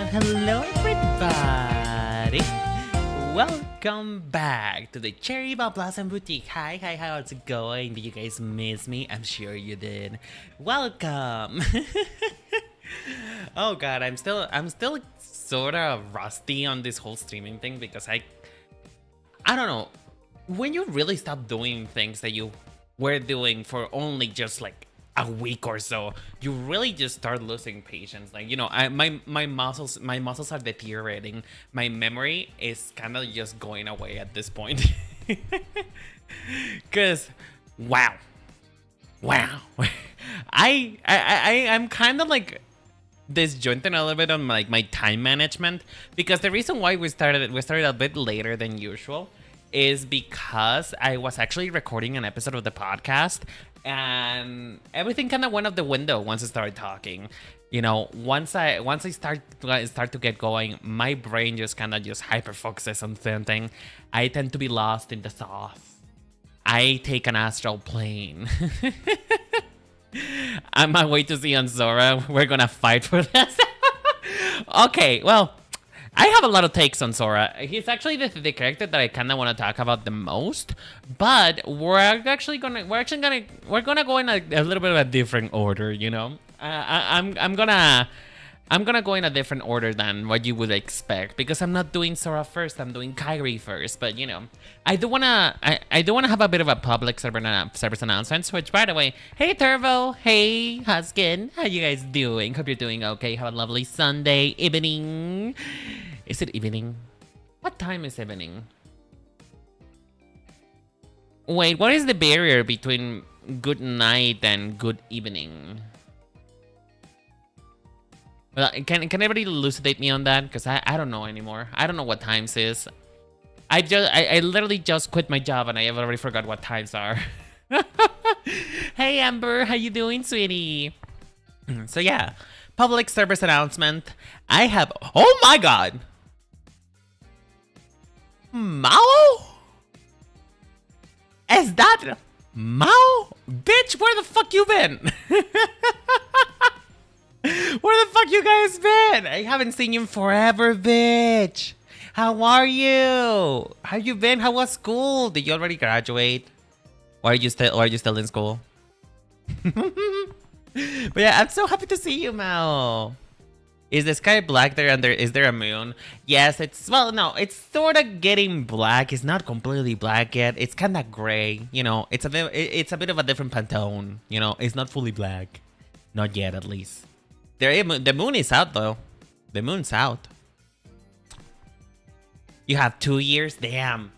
hello, everybody. Welcome back to the Cherry Blossom Boutique. Hi, how's it going? Did you guys miss me? I'm sure you did. Welcome. Oh God, I'm still sort of rusty on this whole streaming thing because I don't know. When you really stop doing things that you were doing for only just like a week or so, you really just start losing patience. Like, my muscles are deteriorating. My memory is kind of just going away at this point. Cause wow. I'm kind of like disjointed a little bit on like my time management, because the reason why we started a bit later than usual is because I was actually recording an episode of the podcast and everything kind of went out the window once I started talking. Once I start to get going, my brain just kind of hyper focuses on something. I tend to be lost in the sauce. I take an astral plane. On my way to see on Zora, we're gonna fight for this. Okay, well, I have a lot of takes on Sora. He's actually the character that I kind of want to talk about the most, but we're gonna go in a little bit of a different order. I'm gonna go in a different order than what you would expect, because I'm not doing Sora first. I'm doing Kairi first. But I do wanna have a bit of a public service announcement. Which, by the way, hey Turbo, hey Huskin, how you guys doing? Hope you're doing okay. Have a lovely Sunday evening. Is it evening? What time is evening? Wait, what is the barrier between good night and good evening? Well, can anybody elucidate me on that? Because I don't know anymore. I don't know what times is. I literally just quit my job and I have already forgot what times are. Hey Amber, how you doing, sweetie? So yeah, public service announcement. I have, oh my God, Mao? Is that Mao? Bitch, where the fuck you been? Where the fuck you guys been? I haven't seen you in forever, bitch. How are you? How you been? How was school? Did you already graduate? Or are you still in school? But yeah, I'm so happy to see you, Mao. Is the sky black there and is there a moon? Yes, it's sort of getting black. It's not completely black yet. It's kind of gray. It's a bit of a different Pantone. It's not fully black. Not yet, at least. The moon is out, though. The moon's out. You have 2 years? Damn.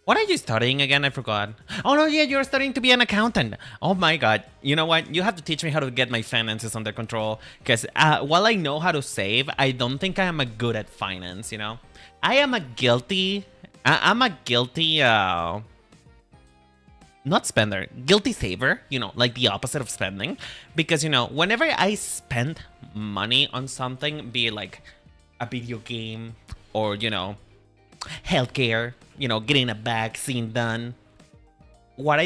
What are you studying again? I forgot. Oh, no, yeah, you're studying to be an accountant. Oh, my God. You know what? You have to teach me how to get my finances under control. Because while I know how to save, I don't think I am a good at finance, I am a guilty... not spender, guilty saver, like the opposite of spending. Because, whenever I spend money on something, be it like a video game or, healthcare, getting a vaccine done, what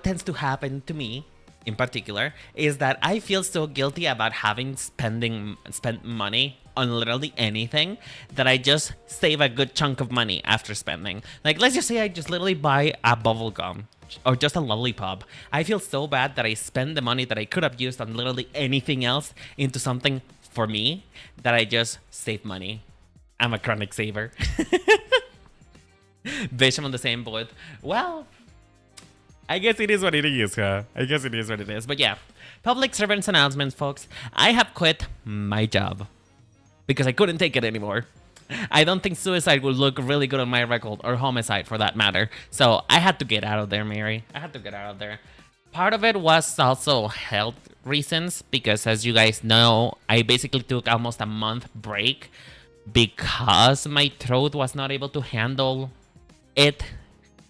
tends to happen to me in particular is that I feel so guilty about having spent money on literally anything that I just save a good chunk of money after spending. Like, let's just say I just literally buy a bubble gum or just a lollipop. I feel so bad that I spend the money that I could have used on literally anything else into something for me that I just save money. I'm a chronic saver. Bitch, I'm on the same boat. Well, I guess it is what it is, huh? I guess it is what it is. But yeah, public servants announcements, folks. I have quit my job because I couldn't take it anymore. I don't think suicide would look really good on my record, or homicide for that matter. So I had to get out of there, Mary. I had to get out of there. Part of it was also health reasons, because as you guys know, I basically took almost a month break because my throat was not able to handle it.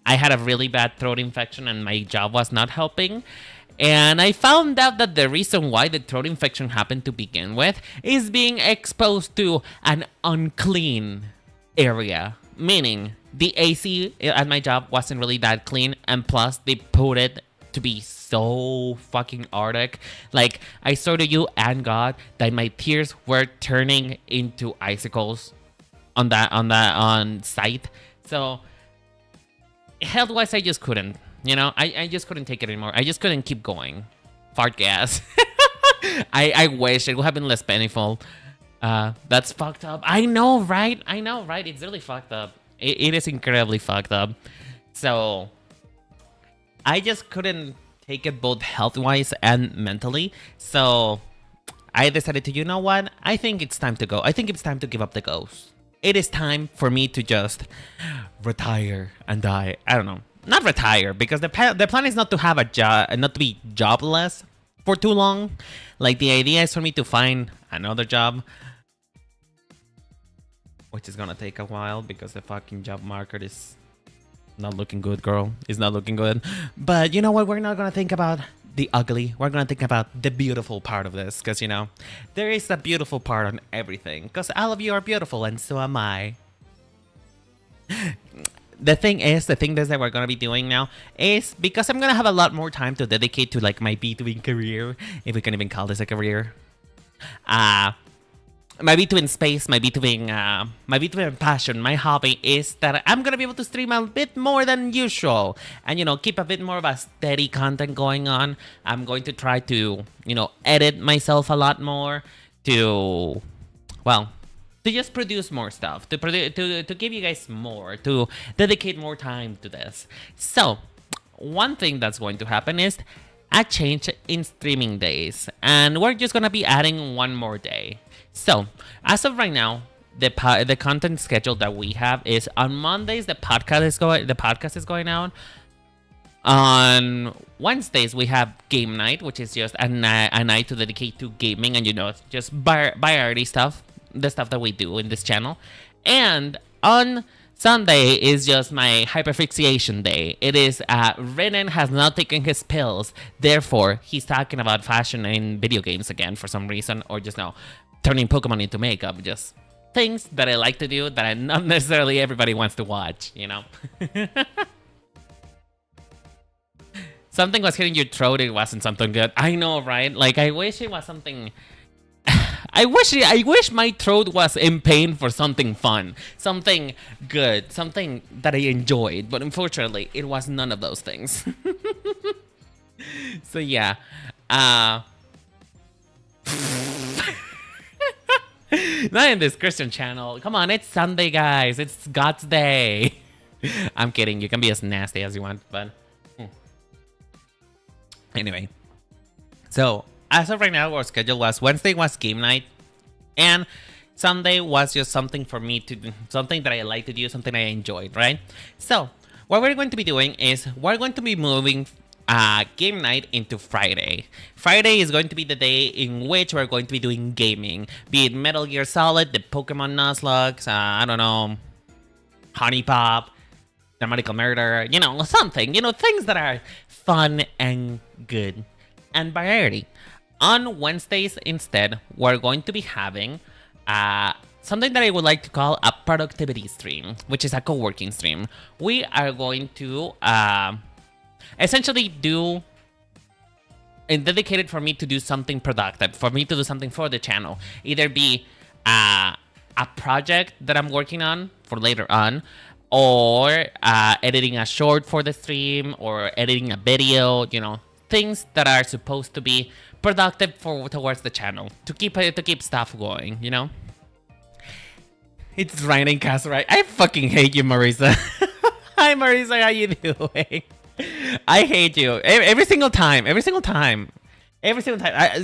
I had a really bad throat infection and my job was not helping. And I found out that the reason why the throat infection happened to begin with is being exposed to an unclean area. Meaning, the AC at my job wasn't really that clean, and plus they put it to be so fucking arctic. Like, I swear to you and God that my tears were turning into icicles on site. So health wise, I just couldn't. I just couldn't take it anymore. I just couldn't keep going. Fart gas. I wish it would have been less painful. That's fucked up. I know, right? It's really fucked up. It is incredibly fucked up. So I just couldn't take it both health-wise and mentally. So I decided to, you know what? I think it's time to go. I think it's time to give up the ghost. It is time for me to just retire and die. I don't know. Not retire, because the plan is not to have a job, not to be jobless for too long. Like, the idea is for me to find another job, which is gonna take a while because the fucking job market is not looking good, girl. It's not looking good. But you know what? We're not gonna think about the ugly. We're gonna think about the beautiful part of this, because there is a beautiful part on everything, because all of you are beautiful and so am I. The thing that we're gonna be doing now is, because I'm gonna have a lot more time to dedicate to like my Vtuber career, if we can even call this a career. My Vtuber space, my Vtuber passion, my hobby is that I'm gonna be able to stream a bit more than usual, and keep a bit more of a steady content going on. I'm going to try to edit myself a lot more to just produce more stuff, to give you guys more, to dedicate more time to this. So one thing that's going to happen is a change in streaming days, and we're just gonna be adding one more day. So as of right now, the content schedule that we have is on Mondays the podcast is going out. On Wednesdays we have game night, which is just a night to dedicate to gaming and just variety stuff. The stuff that we do in this channel. And on Sunday is just my hyperfixation day. It is Renan has not taken his pills, therefore he's talking about fashion in video games again for some reason, or just now turning Pokemon into makeup. Just things that I like to do that not necessarily everybody wants to watch, Something was hitting your throat, it wasn't something good. I know, right? Like, I wish it was something... I wish my throat was in pain for something fun, something good, something that I enjoyed, but unfortunately, it was none of those things. So yeah, not in this Christian channel. Come on, it's Sunday, guys. It's God's day. I'm kidding. You can be as nasty as you want, but anyway. So as of right now, our schedule was Wednesday was game night, and Sunday was just something for me to do, something that I like to do, something I enjoyed, right? So what we're going to be doing is we're going to be moving game night into Friday. Friday is going to be the day in which we're going to be doing gaming, be it Metal Gear Solid, the Pokemon Nuzlocke, I don't know, Honey Pop, Dramatical Murder, something, things that are fun and good and variety. On Wednesdays, instead, we're going to be having something that I would like to call a productivity stream, which is a co-working stream. We are going to essentially do and dedicated for me to do something productive, for me to do something for the channel. Either be a project that I'm working on for later on, or editing a short for the stream, or editing a video, things that are supposed to be productive towards the channel to keep stuff going, It's raining, Cass, right? I fucking hate you, Marisa. Hi, Marisa, how you doing? I hate you every single time.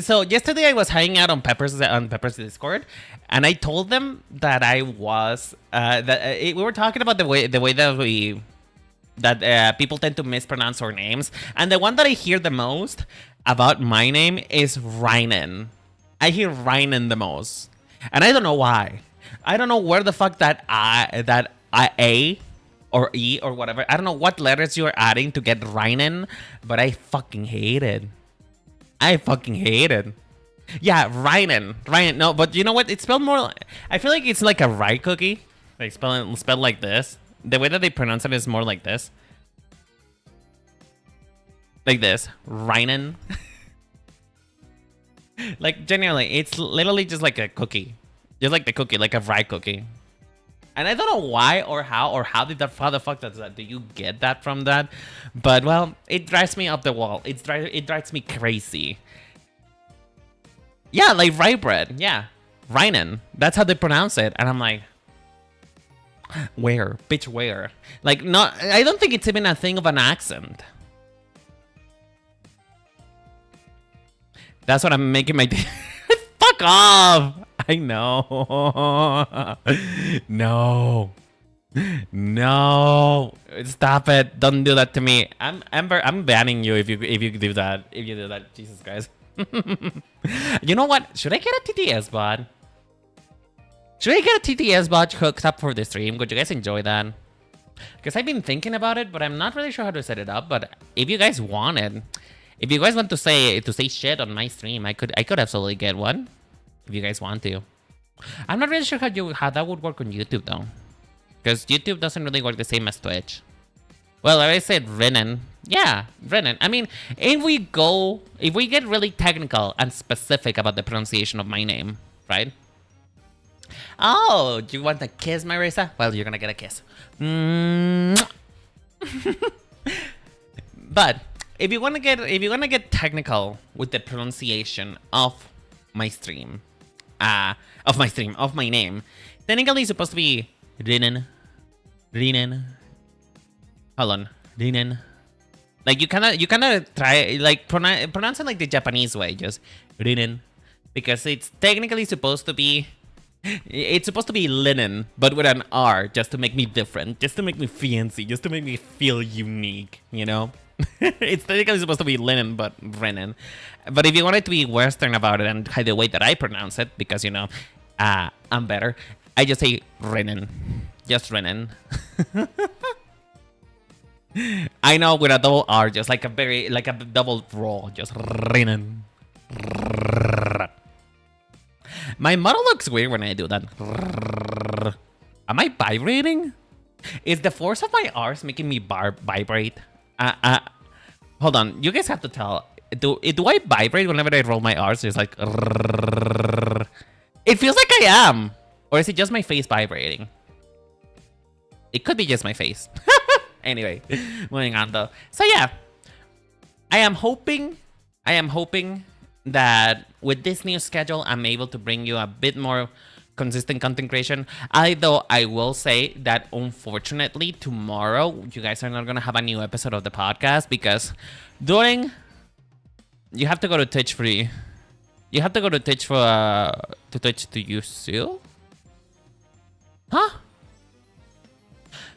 So yesterday I was hanging out on Pepper's Discord, and I told them that I was we were talking about the way that people tend to mispronounce our names, and the one that I hear the most about my name is Reinen. I hear Reinen the most, and I don't know why. I don't know where the fuck that A or E or whatever. I don't know what letters you are adding to get Reinen, but I fucking hate it. Yeah, Reinen. No, but you know what? It's spelled more. I feel like it's like a rye cookie. Like spelled like this. The way that they pronounce it is more like this. Like this. Reinen. Like, genuinely, it's literally just like a cookie. Just like the cookie, like a rye cookie. And I don't know why or how did that, how the fuck does that, do you get that from that? But, well, it drives me up the wall. It drives me crazy. Yeah, like rye bread. Yeah. Reinen. That's how they pronounce it. And I'm like, where? Bitch, where? Like, not, I don't think it's even a thing of an accent. That's what I'm making my... Fuck off! I know. No. No. Stop it. Don't do that to me. I'm banning you if you do that. If you do that. Jesus Christ. You know what? Should I get a TTS bot? Should I get a TTS bot hooked up for the stream? Would you guys enjoy that? Because I've been thinking about it, but I'm not really sure how to set it up. But if you guys want it, if you guys want to say shit on my stream, I could absolutely get one. If you guys want to. I'm not really sure how that would work on YouTube though. Because YouTube doesn't really work the same as Twitch. Well, like I said Reinen. Yeah, Reinen. I mean, if we get really technical and specific about the pronunciation of my name, right? Oh, do you want a kiss, Marisa? Well, you're gonna get a kiss. But if you wanna get technical with the pronunciation of my stream, of my name, technically it's supposed to be Reinen. Hold on, Reinen. Like you kinda try like pronounce it like the Japanese way, just Reinen, because it's technically supposed to be. It's supposed to be linen, but with an R, just to make me different, just to make me fancy, just to make me feel unique, you know? It's technically supposed to be linen, but Reinen. But if you want it to be Western about it and the way that I pronounce it, because, you know, I'm better, I just say Reinen. Just Reinen. I know, with a double R, just like a double roll, just Reinen. My model looks weird when I do that. Am I vibrating? Is the force of my R's making me vibrate? Hold on. You guys have to tell. Do I vibrate whenever I roll my R's? It's like... It feels like I am. Or is it just my face vibrating? It could be just my face. Anyway, moving on though. So yeah. I am hoping that with this new schedule, I'm able to bring you a bit more consistent content creation. Although I will say that unfortunately tomorrow you guys are not gonna have a new episode of the podcast because you have to go to Twitch free. You have to go to Twitch to Twitch to use Seal? Huh?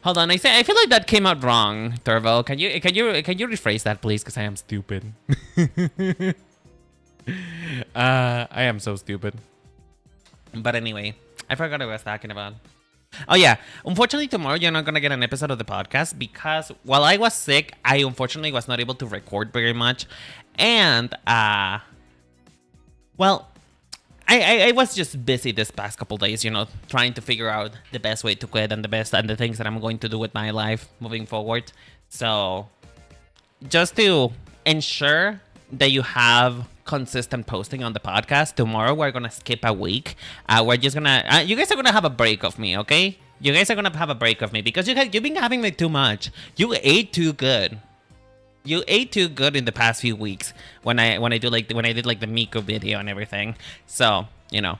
Hold on, I feel like that came out wrong, Turbo. Can you rephrase that please? Because I am stupid. I am so stupid. But anyway, I forgot what I was talking about. Oh yeah, unfortunately tomorrow you're not gonna get an episode of the podcast because while I was sick, I unfortunately was not able to record very much. And well, I was just busy this past couple days, you know, trying to figure out the best way to quit and the things that I'm going to do with my life moving forward. So just to ensure that you have consistent posting on the podcast, tomorrow we're gonna skip a week. We're just gonna you guys are gonna have a break of me, okay? You guys are gonna have a break of me because you've been having me too much. You ate too good. You ate too good in the past few weeks when I did like the Miko video and everything. So, you know,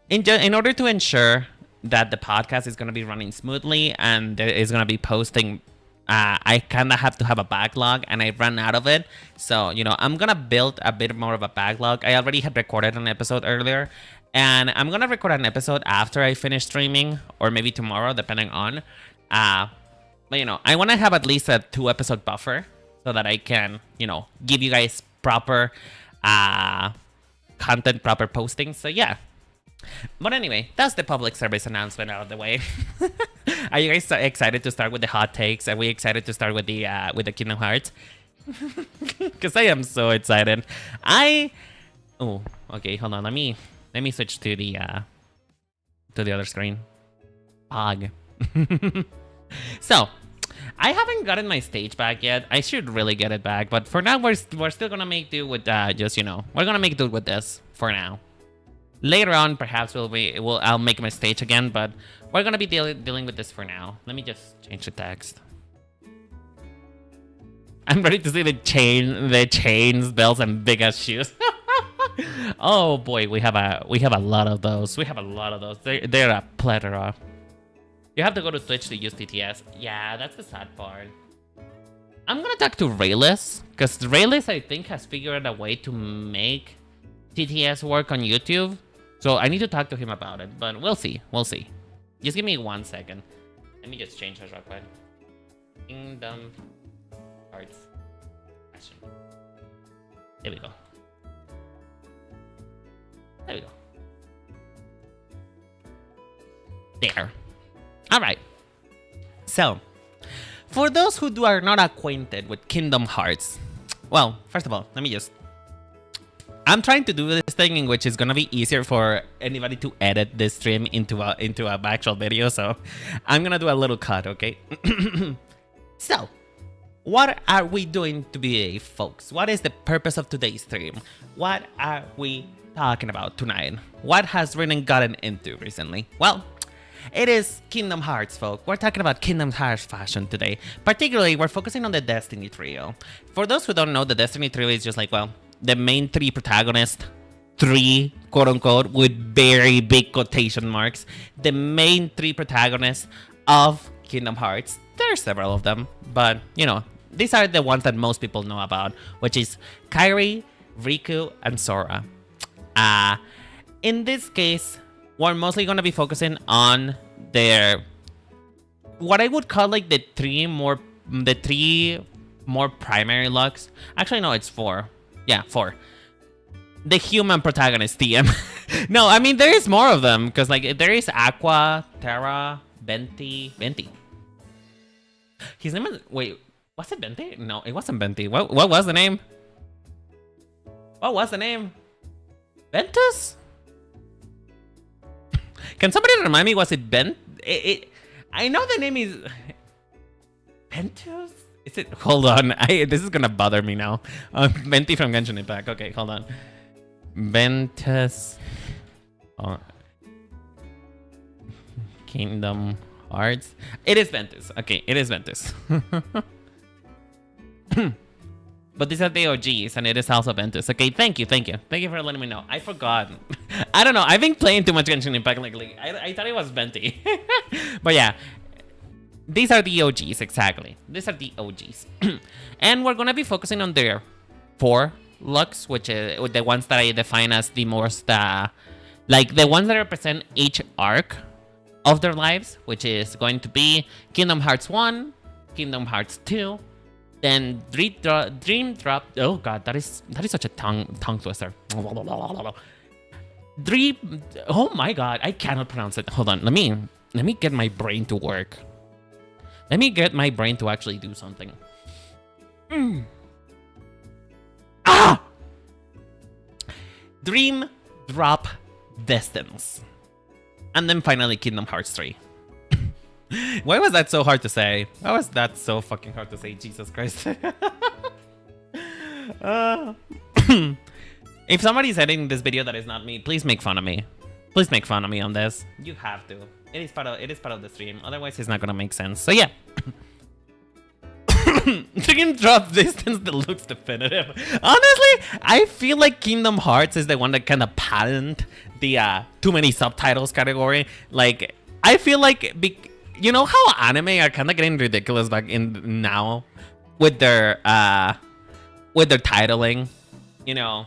in order to ensure that the podcast is gonna be running smoothly and there is gonna be posting, I kind of have to have a backlog and I ran out of it. So, you know, I'm gonna build a bit more of a backlog. I already had recorded an episode earlier and I'm gonna record an episode after I finish streaming or maybe tomorrow, depending on. But, you know, I want to have at least a 2-episode buffer so that I can, you know, give you guys proper content, proper posting. So, yeah. But anyway, that's the public service announcement out of the way. Are you guys excited to start with the hot takes? Are we excited to start with the Kingdom Hearts? Because I am so excited. Oh, okay, hold on. Let me switch to the other screen. Pog. So, I haven't gotten my stage back yet. I should really get it back, but for now we're still gonna make do with just we're gonna make do with this for now. Later on, perhaps I'll make my stage again, but we're gonna be dealing with this for now. Let me just change the text. I'm ready to see the chains, bells, and big ass shoes. Oh boy, we have a lot of those. They're a plethora. You have to go to Twitch to use TTS. Yeah, that's the sad part. I'm gonna talk to Raylis, because Raylis, I think, has figured out a way to make TTS work on YouTube. So I need to talk to him about it, but we'll see. Just give me 1 second. Let me just change this real quick. Kingdom Hearts. There we go. There. Alright. So, for those who are not acquainted with Kingdom Hearts, well, first of all, I'm trying to do this thing in which is gonna be easier for anybody to edit this stream into a actual video, so I'm gonna do a little cut, okay? So, what are we doing today, folks? What is the purpose of today's stream? What are we talking about tonight? What has Renan gotten into recently? Well, it is Kingdom Hearts, folks. We're talking about Kingdom Hearts fashion today. Particularly, we're focusing on the Destiny Trio. For those who don't know, the Destiny Trio is just like, well, the main 3 protagonists, 3, quote-unquote, with very big quotation marks. The main 3 protagonists of Kingdom Hearts. There are several of them, but, these are the ones that most people know about, which is Kairi, Riku, and Sora. In this case, we're mostly going to be focusing on what I would call like the 3 more primary looks. Actually, no, it's 4. Yeah, 4. The human protagonist TM. No, I mean, there is more of them, because like there is Aqua, Terra, Venti. His name is, wait, was it Venti? No, it wasn't Venti. What was the name? Ventus? Can somebody remind me, was it Ben? I know the name is Ventus? Is it? Hold on. This is gonna bother me now. Venti from Genshin Impact. Okay, hold on. Ventus. Oh. Kingdom Hearts. It is Ventus. Okay, it is Ventus. But these are the OGs, and it is also Ventus. Okay, thank you. Thank you for letting me know. I forgot. I don't know. I've been playing too much Genshin Impact lately. I thought it was Venti. But yeah. These are the OGs, exactly. These are the OGs. And we're going to be focusing on their 4 looks, which is the ones that I define as the most, like the ones that represent each arc of their lives, which is going to be Kingdom Hearts 1, Kingdom Hearts 2, then Dream Drop. Oh god, that is such a tongue twister. Oh my god, I cannot pronounce it. Hold on, let me get my brain to work. Let me get my brain to actually do something. Dream Drop Distance. And then finally Kingdom Hearts 3. Why was that so hard to say? Why was that so fucking hard to say? Jesus Christ. If somebody's editing this video that is not me, please make fun of me. Please make fun of me on this. You have to. It is part of the stream. Otherwise, it's not gonna make sense. So yeah. Dream Drop Distance that looks definitive. Honestly, I feel like Kingdom Hearts is the one that kind of patented the too many subtitles category. Like, I feel like, you know how anime are kind of getting ridiculous back in now with their titling. You know,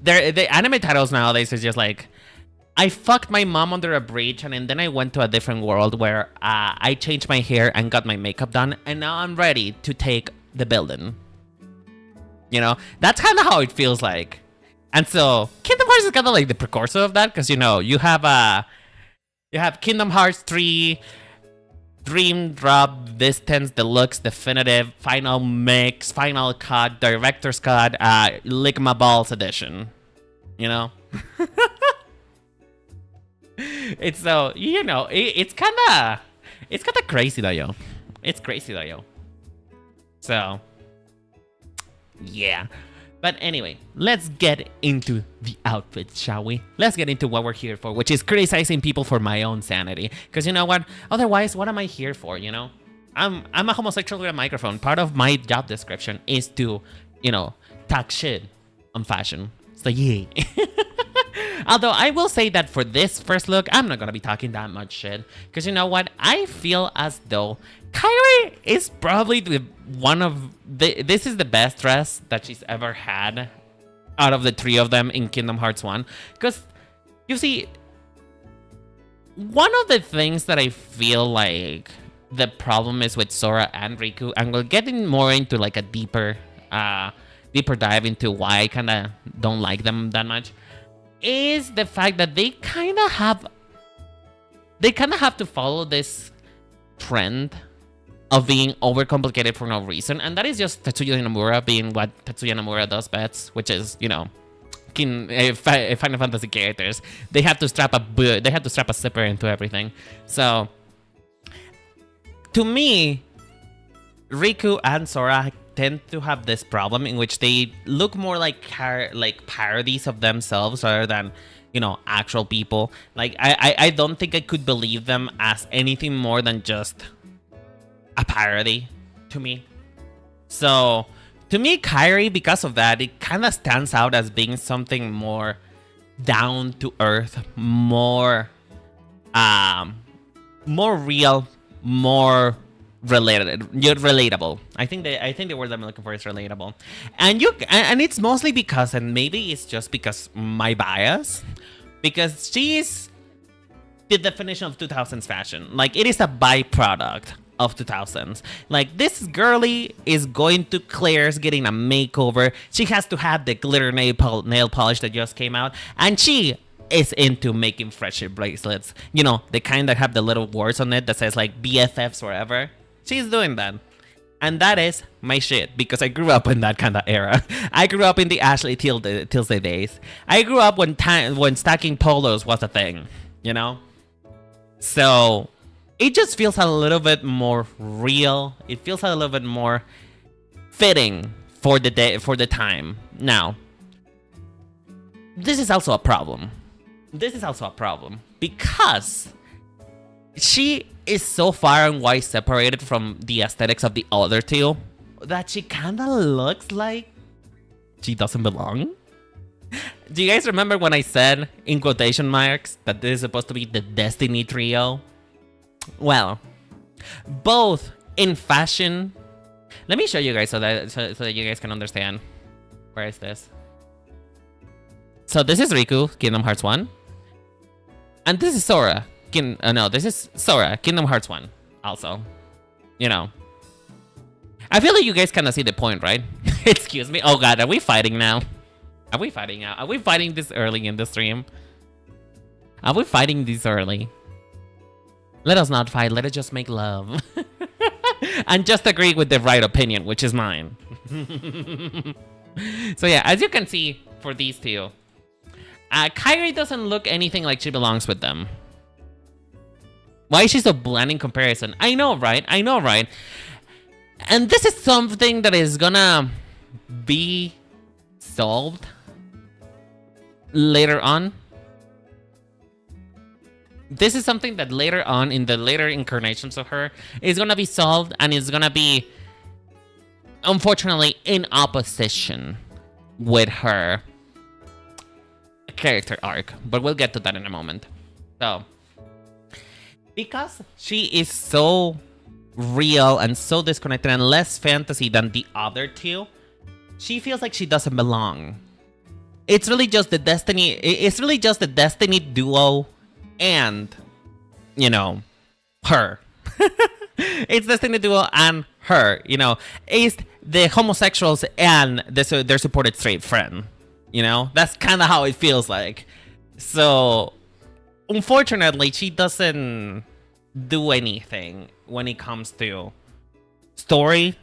the anime titles nowadays is just like, I fucked my mom under a bridge, and then I went to a different world where I changed my hair and got my makeup done, and now I'm ready to take the building. You know, that's kind of how it feels like. And so Kingdom Hearts is kind of like the precursor of that, because you know you have Kingdom Hearts 3, Dream Drop Distance Deluxe Definitive Final Mix, Final Cut, Director's Cut, Lick My Balls Edition. You know. It's so, you know, it's kind of crazy though, yo. It's crazy though, yo. So, yeah. But anyway, let's get into the outfit, shall we? Let's get into what we're here for, which is criticizing people for my own sanity. Because you know what? Otherwise, what am I here for, you know? I'm a homosexual with a microphone. Part of my job description is to, you know, talk shit on fashion. So yay. Although I will say that for this first look, I'm not going to be talking that much shit. Because you know what? I feel as though Kyrie is probably this is the best dress that she's ever had out of the three of them in Kingdom Hearts 1. Because, you see, one of the things that I feel like the problem is with Sora and Riku, and we're getting more into like a deeper dive into why I kind of don't like them that much, is the fact that they kind of have to follow this trend of being overcomplicated for no reason, and that is just Tetsuya Nomura being what Tetsuya Nomura does best, which is, you know, Final Fantasy characters. They have to strap a zipper into everything. So, to me, Riku and Sora tend to have this problem in which they look more like parodies of themselves rather than, you know, actual people. Like, I don't think I could believe them as anything more than just a parody to me. So, to me, Kyrie, because of that, it kind of stands out as being something more down to earth, more real, more relatable. I think the word I'm looking for is relatable, and it's mostly because, and maybe it's just because my bias, because she's the definition of 2000s fashion. Like, it is a byproduct of 2000s. Like, this girlie is going to Claire's getting a makeover. She has to have the glitter nail polish that just came out, and she is into making friendship bracelets. You know, the kind that have the little words on it that says like BFFs forever. She's doing that. And that is my shit, because I grew up in that kind of era. I grew up in the Ashley Tilsday days. I grew up when stacking polos was a thing, you know? So it just feels a little bit more real. It feels a little bit more fitting for the time. Now, this is also a problem. Because she is so far and wide separated from the aesthetics of the other two that she kind of looks like she doesn't belong. Do you guys remember when I said, in quotation marks, that this is supposed to be the Destiny trio? Well, both in fashion. Let me show you guys so that you guys can understand. Where is this? So this is Riku, Kingdom Hearts 1. And this is Sora. This is Sora, Kingdom Hearts 1. Also, you know. I feel like you guys kind of see the point, right? Excuse me. Oh god, are we fighting now? Are we fighting now? Are we fighting this early in the stream? Are we fighting this early? Let us not fight. Let us just make love. And just agree with the right opinion, which is mine. So yeah, as you can see for these two, Kyrie doesn't look anything like she belongs with them. Why is she so bland in comparison? I know, right? And this is something that is gonna be solved later on. This is something that later on, in the later incarnations of her, is gonna be solved, and is gonna be, unfortunately, in opposition with her character arc. But we'll get to that in a moment. So, because she is so real and so disconnected and less fantasy than the other two, she feels like she doesn't belong. It's really just the Destiny duo and, you know, her. It's Destiny duo and her, you know. It's the homosexuals and their supported straight friend. You know, that's kind of how it feels like. So, unfortunately, she doesn't do anything when it comes to story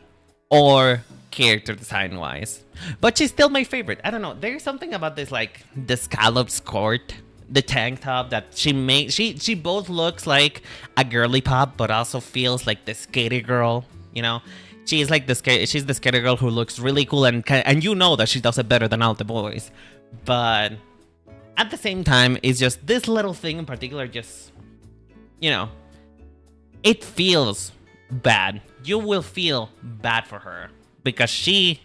or character design wise. But she's still my favorite. I don't know. There's something about this, like, the scallop skirt the tank top that she made. She both looks like a girly pop, but also feels like the skater girl. You know, she's like she's the skater girl who looks really cool, and you know that she does it better than all the boys. But at the same time, it's just this little thing in particular. Just, you know, it feels bad. You will feel bad for her because she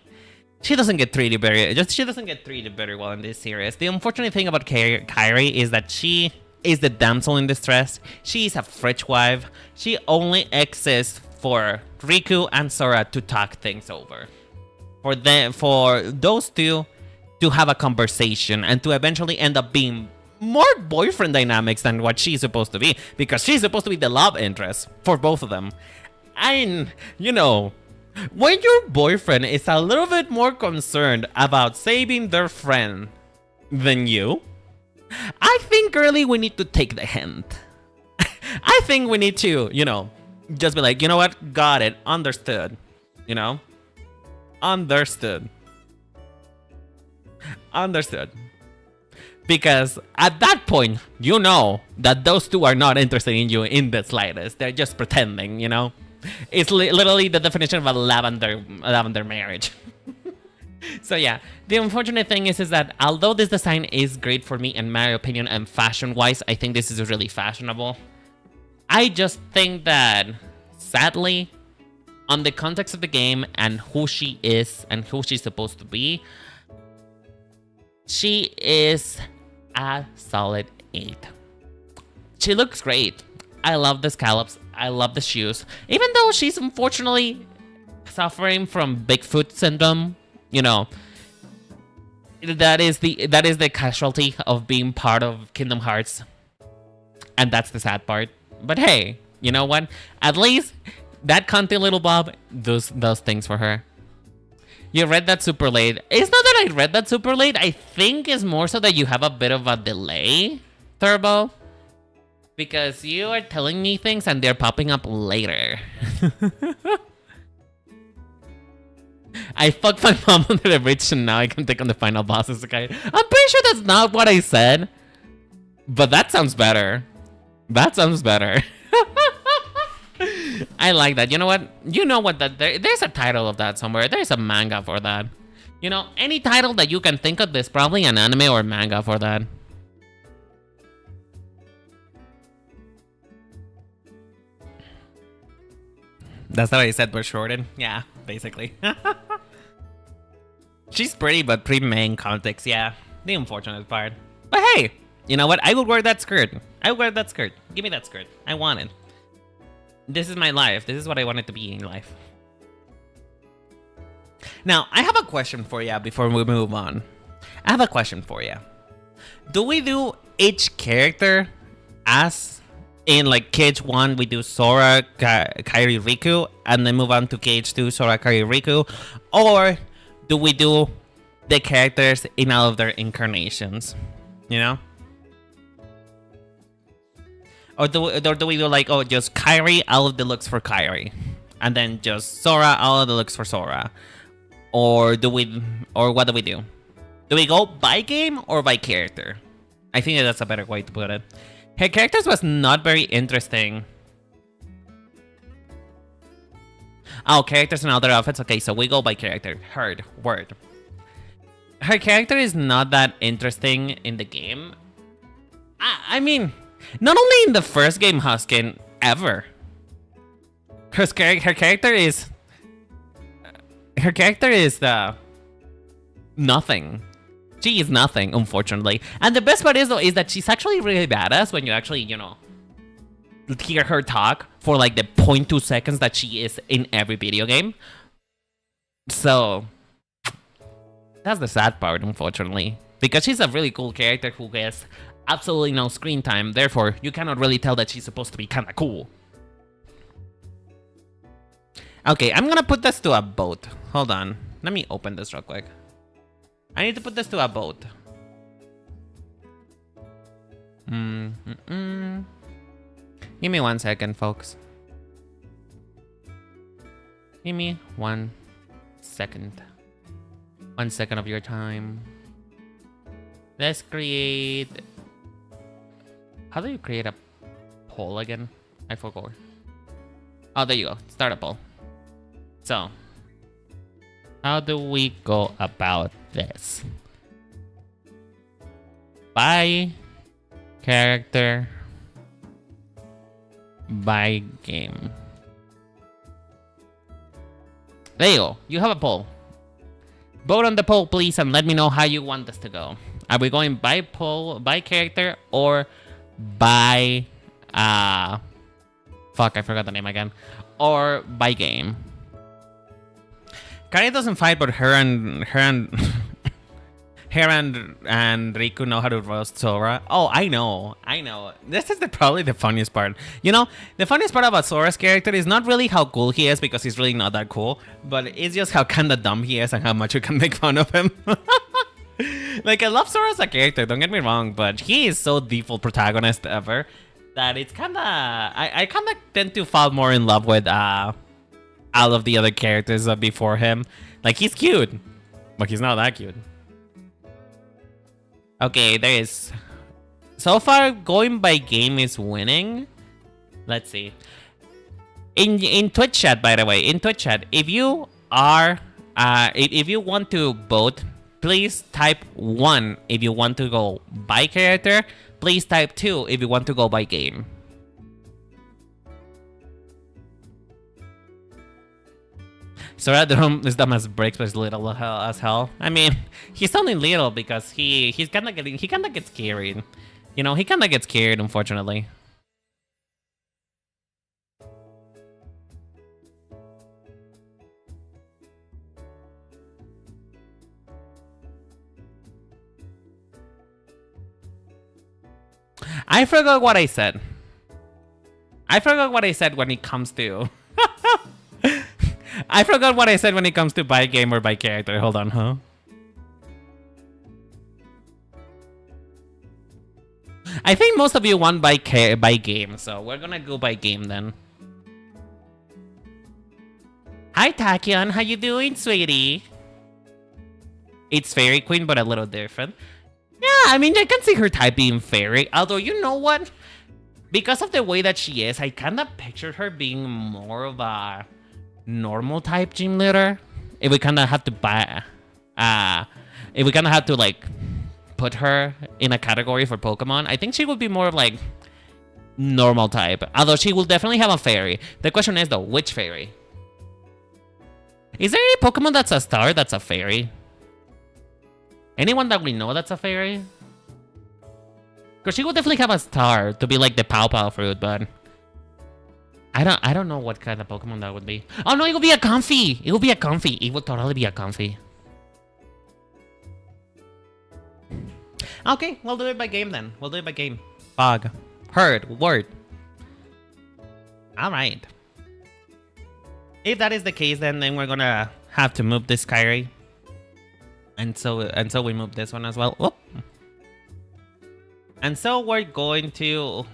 doesn't get treated very well in this series. The unfortunate thing about Kairi is that she is the damsel in distress. She is a fridge wife. She only exists for Riku and Sora to talk things over. For those two to have a conversation and to eventually end up being more boyfriend dynamics than what she's supposed to be, because she's supposed to be the love interest for both of them. And, you know, when your boyfriend is a little bit more concerned about saving their friend than you, I think, girly, we need to take the hint. I think we need to, you know, just be like, you know what? Got it. Understood. You know? Understood. Because at that point, you know that those two are not interested in you in the slightest. They're just pretending, you know? It's literally the definition of a lavender marriage. So yeah, the unfortunate thing is that although this design is great for me in my opinion and fashion-wise, I think this is really fashionable. I just think that, sadly, on the context of the game and who she is and who she's supposed to be, she is a solid 8. She looks great. I love the scallops. I love the shoes. Even though she's unfortunately suffering from Bigfoot syndrome, you know, that is the casualty of being part of Kingdom Hearts. And that's the sad part. But hey, you know what? At least that cunty little Bob does things for her. You read that super late. It's not that I read that super late. I think it's more so that you have a bit of a delay, Turbo. Because you are telling me things and they're popping up later. I fucked my mom under the bridge and now I can take on the final bosses, okay? I'm pretty sure that's not what I said. But that sounds better. That sounds better. I like that. You know what? You know what? There's a title of that somewhere. There's a manga for that. You know, any title that you can think of, there's probably an anime or manga for that. That's what I said, but shorted. Yeah, basically. She's pretty, but pretty main context. Yeah, the unfortunate part. But hey, you know what? I would wear that skirt. I would wear that skirt. Give me that skirt. I want it. This is my life. This is what I want it to be in life. Now, I have a question for you before we move on. I have a question for you. Do we do each character as in like Cage 1, we do Sora, Kairi, Riku, and then move on to Cage 2, Sora, Kairi, Riku? Or do we do the characters in all of their incarnations? You know? Or do we do like, oh, just Kairi, all of the looks for Kairi, and then just Sora, all of the looks for Sora? Or what do we do? Do we go by game or by character? I think that's a better way to put it. Her characters was not very interesting. Oh, characters and other outfits. Okay, so we go by character. Heard. Word. Her character is not that interesting in the game. I mean, not only in the first game, Huskin, ever. Her character is... Her character is nothing. She is nothing, unfortunately. And the best part is, though, is that she's actually really badass when you actually, you know, hear her talk for like the 0.2 seconds that she is in every video game. So, that's the sad part, unfortunately. Because she's a really cool character who gets absolutely no screen time. Therefore, you cannot really tell that she's supposed to be kind of cool. Okay, I'm gonna put this to a vote. Hold on. Let me open this real quick. I need to put this to a vote. Give me 1 second, folks. Give me 1 second. 1 second of your time. Let's create How do you create a poll again? I forgot. Oh, there you go. Start a poll. So, how do we go about this? By character, by game. There you go. You have a poll. Vote on the poll, please, and let me know how you want this to go. Are we going by poll, by character, or by... fuck, I forgot the name again. Or by game. Kari doesn't fight, but her and Riku know how to roast Sora. Oh, I know. This is probably the funniest part. You know, the funniest part about Sora's character is not really how cool he is, because he's really not that cool, but it's just how kinda dumb he is and how much you can make fun of him. Like, I love Sora as a character, don't get me wrong, but he is so default protagonist ever that it's kinda... I kinda tend to fall more in love with all of the other characters before him. Like, he's cute, but he's not that cute. Okay, there is... So far, going by game is winning. Let's see. In Twitch chat, by the way, in Twitch chat, if you are... if you want to vote, please type 1 if you want to go by character. Please type 2 if you want to go by game. Sora is dumb as bricks, but is little as hell. I mean, he's only little because he kinda gets carried. You know, he kinda gets carried, unfortunately. I forgot what I said. I forgot what I said when it comes to... I forgot what I said when it comes to by game or by character. Hold on, huh? I think most of you want by game, so we're gonna go by game then. Hi, Tachyon. How you doing, sweetie? It's Fairy Queen, but a little different. Yeah, I mean, I can see her type being fairy. Although, you know what? Because of the way that she is, I kind of pictured her being more of a normal type gym leader. If we kind of have to if we kind of have to, like, put her in a category for Pokemon, I think she would be more of, like, normal type. Although she will definitely have a fairy. The question is, though, which fairy? Is there any Pokemon that's a star that's a fairy? Anyone that we know that's a fairy? Because she would definitely have a star to be like the Pow Pow fruit, but I don't know what kind of Pokemon that would be. Oh no, it would be a Comfey! It would be a Comfey. It would totally be a Comfey. Okay, we'll do it by game then. We'll do it by game. Fog. Heard. Word. Alright. If that is the case, then we're gonna have to move this Kyrie. And so we move this one as well. Whoop. And so we're going to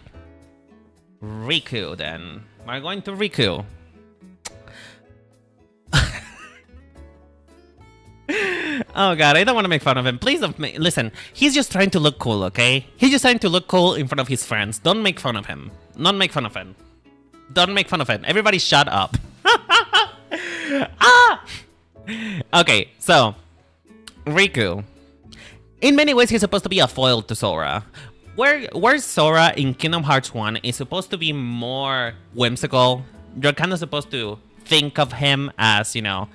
Riku then. We're going to Riku. Oh god, I don't want to make fun of him. Please don't listen, he's just trying to look cool, okay? He's just trying to look cool in front of his friends. Don't make fun of him. Don't make fun of him. Don't make fun of him. Everybody shut up. Ah! Okay, so Riku. In many ways, he's supposed to be a foil to Sora. Where Sora in Kingdom Hearts 1 is supposed to be more whimsical. You're kind of supposed to think of him as, you know,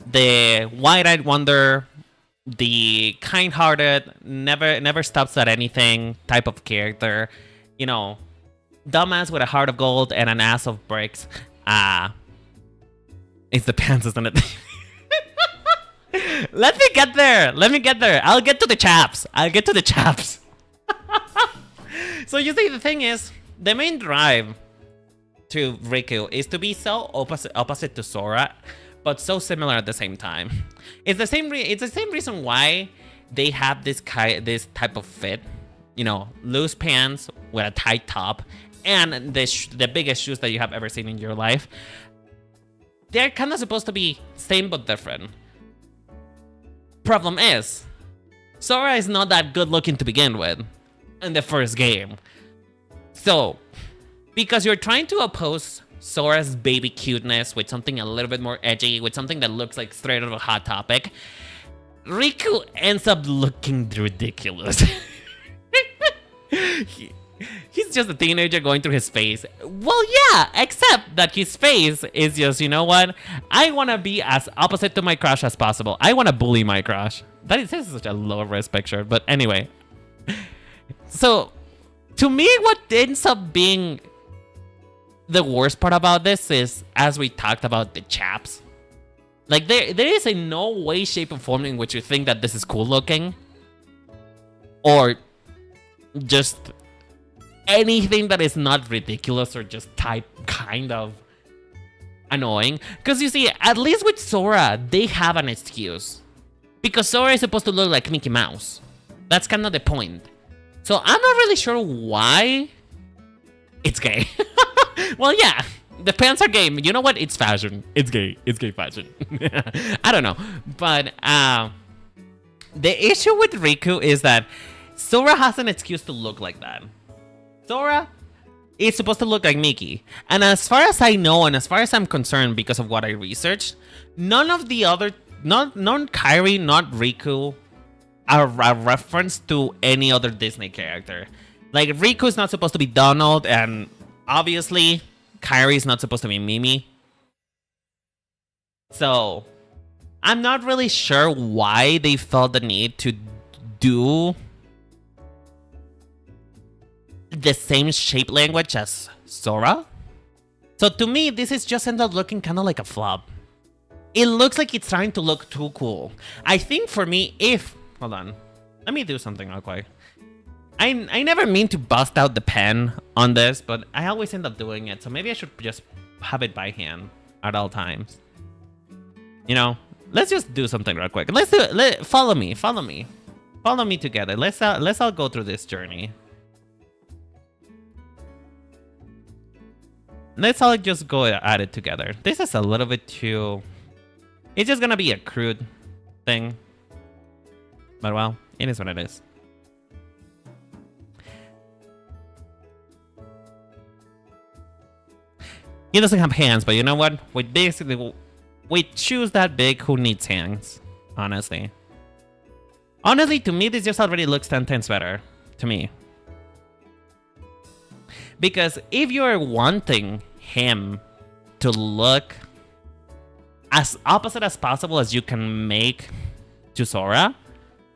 the wide-eyed wonder, the kind-hearted, never stops at anything type of character. You know, dumbass with a heart of gold and an ass of bricks. It's the pants, isn't it? Let me get there. Let me get there. I'll get to the chaps. I'll get to the chaps. So you see, the thing is, the main drive to Riku is to be so opposite to Sora, but so similar at the same time. It's the same reason why they have this type of fit. You know, loose pants with a tight top and the biggest shoes that you have ever seen in your life. They're kind of supposed to be same but different. Problem is, Sora is not that good looking to begin with in the first game. So, because you're trying to oppose Sora's baby cuteness with something a little bit more edgy, with something that looks like straight out of a Hot Topic, Riku ends up looking ridiculous. He's just a teenager going through his phase. Well, yeah, except that his face is just, you know what? I want to be as opposite to my crush as possible. I want to bully my crush. This is such a low-res picture, but anyway. So, to me, what ends up being the worst part about this is, as we talked about the chaps. Like, there is in no way, shape, or form in which you think that this is cool looking. Or just anything that is not ridiculous or just kind of annoying. Because you see, at least with Sora, they have an excuse. Because Sora is supposed to look like Mickey Mouse. That's kind of the point. So I'm not really sure why it's gay. Well, yeah, the pants are gay. You know what? It's fashion. It's gay. It's gay fashion. I don't know. But the issue with Riku is that Sora has an excuse to look like that. Sora is supposed to look like Mickey. And as far as I know, and as far as I'm concerned because of what I researched, none of the other, not Kairi, not Riku, are a reference to any other Disney character. Like, Riku is not supposed to be Donald, and obviously, Kairi is not supposed to be Mimi. So, I'm not really sure why they felt the need to do the same shape language as Sora. So to me, this is just ended up looking kind of like a flop. It looks like it's trying to look too cool. I think for me, hold on, let me do something real quick. I never mean to bust out the pen on this, but I always end up doing it. So maybe I should just have it by hand at all times. You know, let's just do something real quick. Let's do it. Follow me together. Let's all go through this journey. Let's all just go at it together. This is a little bit too... It's just gonna be a crude thing. But well, it is what it is. He doesn't have hands, but you know what? With shoes that big, who needs hands? Honestly. Honestly, to me, this just already looks 10 times better. To me. Because if you're wanting him to look as opposite as possible as you can make to Sora,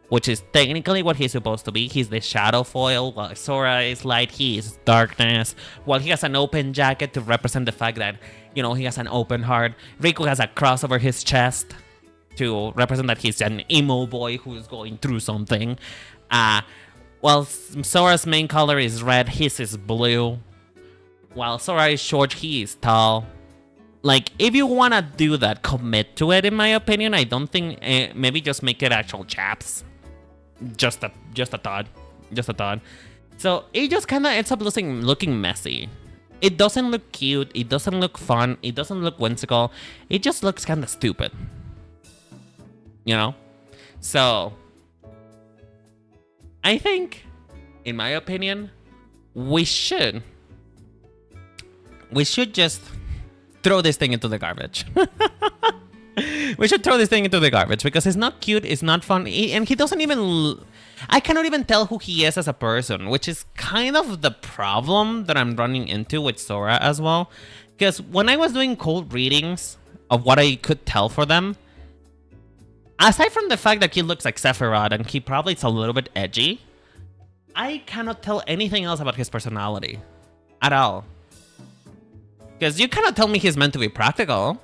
which is technically what he's supposed to be. He's the shadow foil, while Sora is light, he is darkness. While he has an open jacket to represent the fact that, you know, he has an open heart. Riku has a cross over his chest to represent that he's an emo boy who's going through something. While Sora's main color is red, his is blue. While Sora is short, he is tall. Like, if you want to do that, commit to it, in my opinion. I don't think... maybe just make it actual chaps. Just a thought. Just a thought. So, it just kind of ends up looking messy. It doesn't look cute. It doesn't look fun. It doesn't look whimsical. It just looks kind of stupid. You know? So... I think, in my opinion, we should just throw this thing into the garbage. We should throw this thing into the garbage because it's not cute, it's not fun, and he doesn't even... I cannot even tell who he is as a person, which is kind of the problem that I'm running into with Sora as well. Because when I was doing cold readings of what I could tell for them, aside from the fact that he looks like Sephiroth and he probably is a little bit edgy, I cannot tell anything else about his personality. At all. Because you cannot tell me he's meant to be practical.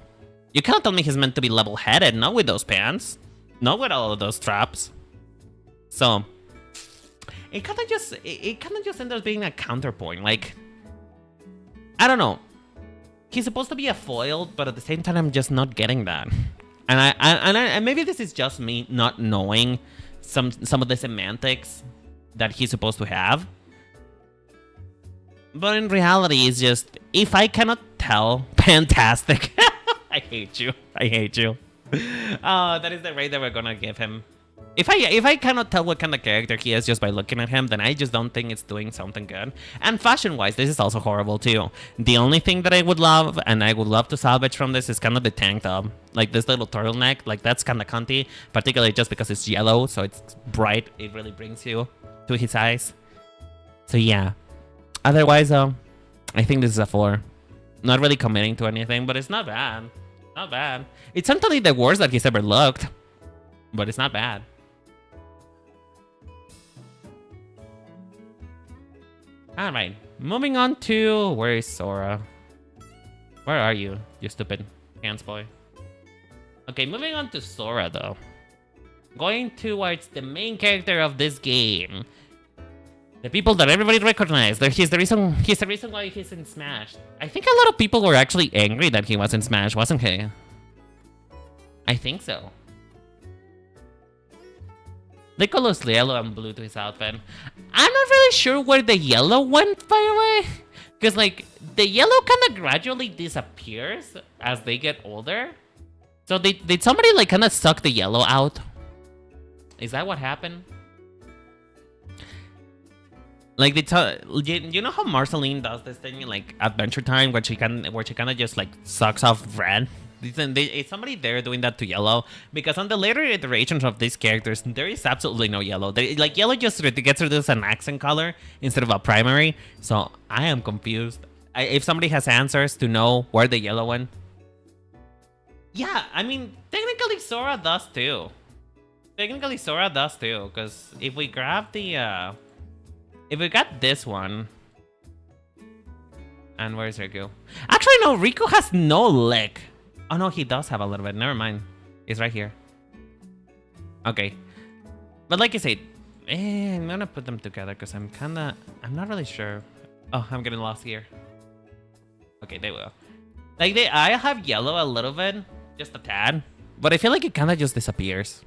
You cannot tell me he's meant to be level-headed, not with those pants. Not with all of those straps. So, it kind of just ends up being a counterpoint. Like, I don't know. He's supposed to be a foil, but at the same time, I'm just not getting that. And maybe this is just me not knowing some of the semantics that he's supposed to have. But in reality, it's just, if I cannot tell, fantastic. I hate you. I hate you. That is the rate that we're gonna give him. If I cannot tell what kind of character he is just by looking at him, then I just don't think it's doing something good. And fashion-wise, this is also horrible too. The only thing that I would love, and I would love to salvage from this, is kind of the tank top. Like this little turtleneck, like that's kind of cunty, particularly just because it's yellow, so it's bright. It really brings you to his eyes. So yeah. Otherwise, I think this is a 4. Not really committing to anything, but it's not bad. Not bad. It's certainly the worst that he's ever looked, but it's not bad. Alright, moving on to... Where is Sora? Where are you, you stupid hands boy? Okay, moving on to Sora, though. Going towards the main character of this game. The people that everybody recognized. He's the reason why he's in Smash. I think a lot of people were actually angry that he was in Smash, wasn't he? I think so. They colors yellow and blue to his outfit. I'm not really sure where the yellow went, by the way. Because, like, the yellow kind of gradually disappears as they get older. So did somebody, like, kind of suck the yellow out? Is that what happened? Like, you know how Marceline does this thing in, like, Adventure Time where she kind of just, like, sucks off red? Is somebody there doing that to yellow? Because on the later iterations of these characters, there is absolutely no yellow. Like, yellow just gets reduced as an accent color instead of a primary. So I am confused. If somebody has answers to know where the yellow went. Yeah, I mean, technically Sora does too. Because if we grab the... if we got this one... And where's Riku? Actually, no, Riku has no leg. Oh, no, he does have a little bit. Never mind. It's right here. Okay. But like I said, I'm gonna put them together because I'm not really sure. Oh, I'm getting lost here. Okay, they will. Like, I have yellow a little bit. Just a tad. But I feel like it kind of just disappears.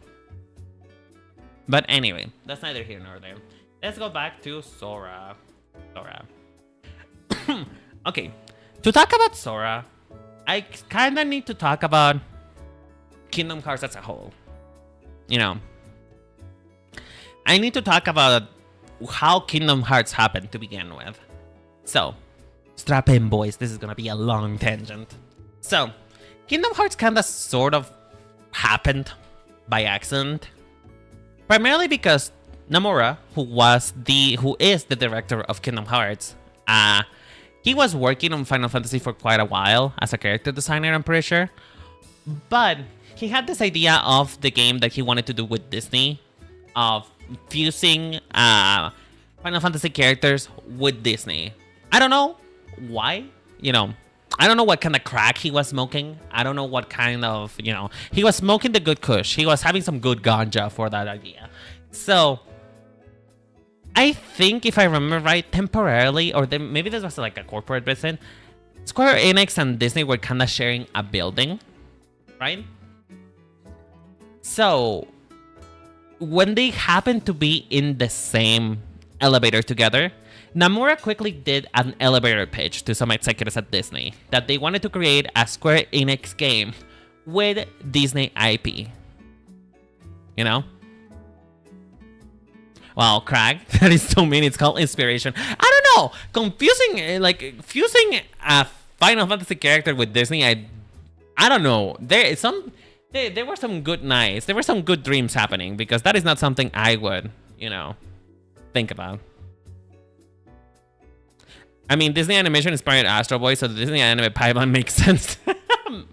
But anyway, that's neither here nor there. Let's go back to Sora. Okay. To talk about Sora... I kind of need to talk about Kingdom Hearts as a whole. You know, I need to talk about how Kingdom Hearts happened to begin with. So, strap in, boys. This is going to be a long tangent. So, Kingdom Hearts kind of sort of happened by accident. Primarily because Nomura, who is the director of Kingdom Hearts, he was working on Final Fantasy for quite a while as a character designer, I'm pretty sure. But he had this idea of the game that he wanted to do with Disney, of fusing Final Fantasy characters with Disney. I don't know why, you know. I don't know what kind of crack he was smoking. I don't know what kind of, you know, he was smoking the good kush. He was having some good ganja for that idea. So... I think, if I remember right, temporarily, or maybe this was like a corporate visit, Square Enix and Disney were kind of sharing a building, right? So, when they happened to be in the same elevator together, Nomura quickly did an elevator pitch to some executives at Disney that they wanted to create a Square Enix game with Disney IP. You know? Wow, crack. That is so mean. It's called inspiration. I don't know. Confusing, like, fusing a Final Fantasy character with Disney, I don't know. There were some good nights. There were some good dreams happening, because that is not something I would, you know, think about. I mean, Disney Animation inspired Astro Boy, so the Disney anime pipeline makes sense.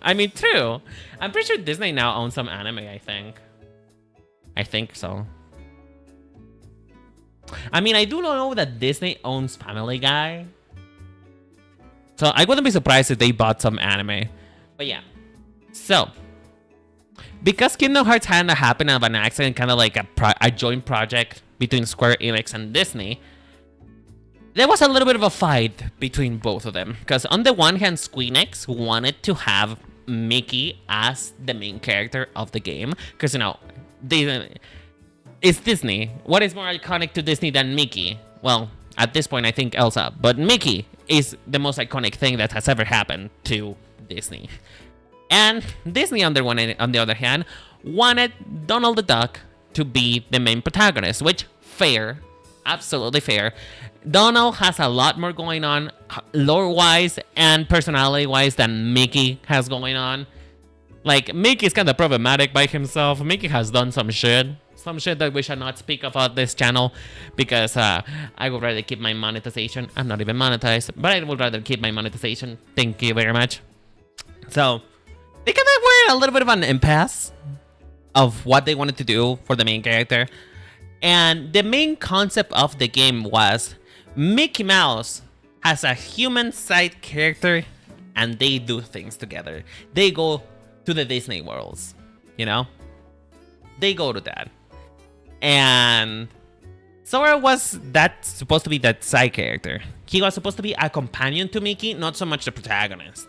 I mean, true. I'm pretty sure Disney now owns some anime, I think. I think so. I mean, I do know that Disney owns Family Guy. So I wouldn't be surprised if they bought some anime. But yeah. So, because Kingdom Hearts had to happen of an accident, kind of like a joint project between Square Enix and Disney, there was a little bit of a fight between both of them. Because on the one hand, Squeenix wanted to have Mickey as the main character of the game. Because, you know, it's Disney. What is more iconic to Disney than Mickey? Well, at this point, I think Elsa. But Mickey is the most iconic thing that has ever happened to Disney. And Disney, on the other hand, wanted Donald the Duck to be the main protagonist, which fair, absolutely fair. Donald has a lot more going on lore-wise and personality-wise than Mickey has going on. Like, Mickey's kind of problematic by himself. Mickey has done some shit that we shall not speak about this channel because I would rather keep my monetization. I'm not even monetized, but I would rather keep my monetization. Thank you very much. So, they kind of were in a little bit of an impasse of what they wanted to do for the main character. And the main concept of the game was Mickey Mouse has a human side character and they do things together. They go to the Disney worlds, you know? They go to that. And Sora was supposed to be that side character. He was supposed to be a companion to Mickey, not so much the protagonist.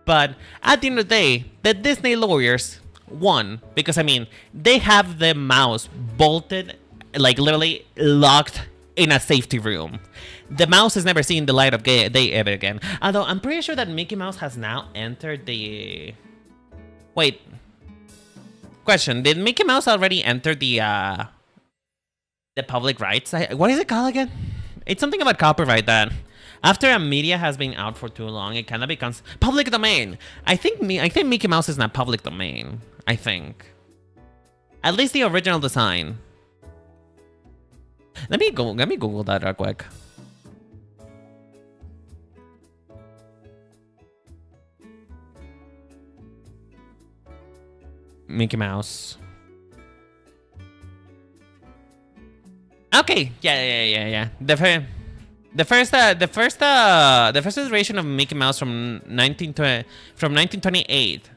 But at the end of the day, the Disney lawyers won because, I mean, they have the mouse bolted, like literally locked in a safety room. The mouse has never seen the light of day ever again. Although I'm pretty sure that Mickey Mouse has now entered the... Wait. Question, did Mickey Mouse already enter the public rights? What is it called again? It's something about copyright that after a media has been out for too long, it kind of becomes public domain. I think Mickey Mouse is not public domain. I think. At least the original design. Let me Google that real quick. Mickey Mouse. Okay, yeah. The first iteration of Mickey Mouse from 1928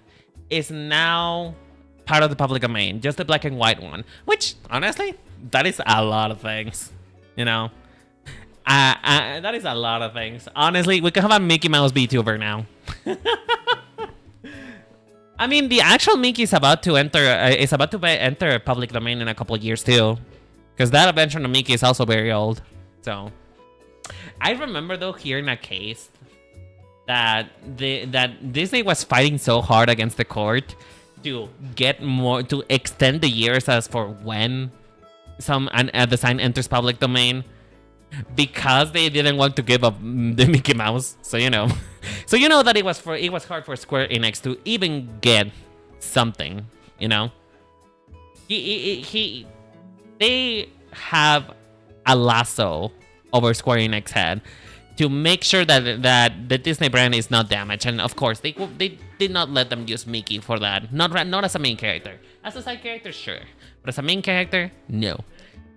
is now part of the public domain, just the black and white one. Which, honestly, that is a lot of things, you know. That is a lot of things. Honestly, we could have a Mickey Mouse Vtuber now. I mean, the actual Mickey is about to enter public domain in a couple of years too, because that adventure of Mickey is also very old. So, I remember though hearing a case that Disney was fighting so hard against the court to extend the years as for when a design enters public domain, because they didn't want to give up the Mickey Mouse. So you know that it was hard for Square Enix to even get something, you know. They have a lasso over Square Enix head to make sure that the Disney brand is not damaged, and of course they did not let them use Mickey for that. Not as a main character. As a side character, sure, but as a main character, no.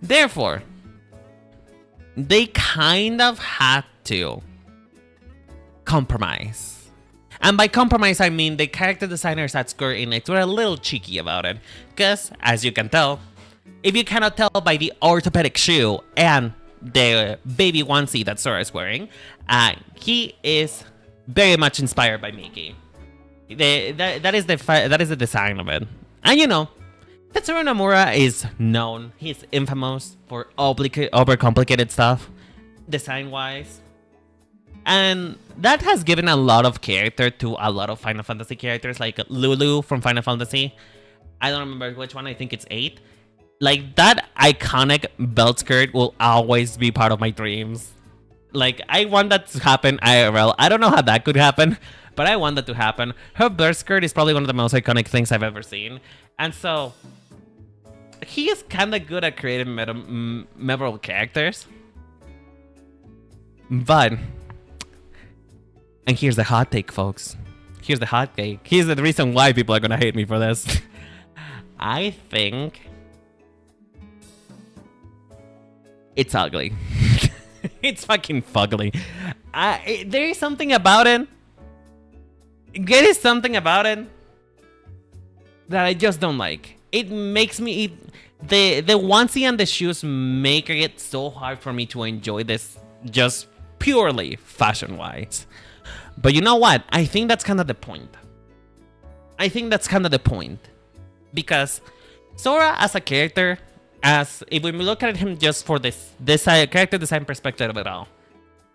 Therefore, they kind of had to compromise. And by compromise, I mean the character designers at Square Enix were a little cheeky about it. Because, as you can tell, if you cannot tell by the orthopedic shoe and the baby onesie that Sora is wearing, he is very much inspired by Mickey. That is the design of it. And you know, Tetsuya Nomura is known. He's infamous for overcomplicated stuff, design-wise. And that has given a lot of character to a lot of Final Fantasy characters, like Lulu from Final Fantasy. I don't remember which one, I think it's 8. Like, that iconic belt skirt will always be part of my dreams. Like, I want that to happen IRL. I don't know how that could happen, but I want that to happen. Her belt skirt is probably one of the most iconic things I've ever seen. And so, he is kind of good at creating memorable characters. But, and here's the hot take, folks. Here's the hot take. Here's the reason why people are gonna hate me for this. I think it's ugly. It's fucking fugly. There is something about it. There is something about it that I just don't like. It makes me... The onesie and the shoes make it so hard for me to enjoy this just purely fashion-wise. But you know what? I think that's kind of the point. Because Sora as a character, if we look at him just for this character design perspective of it all,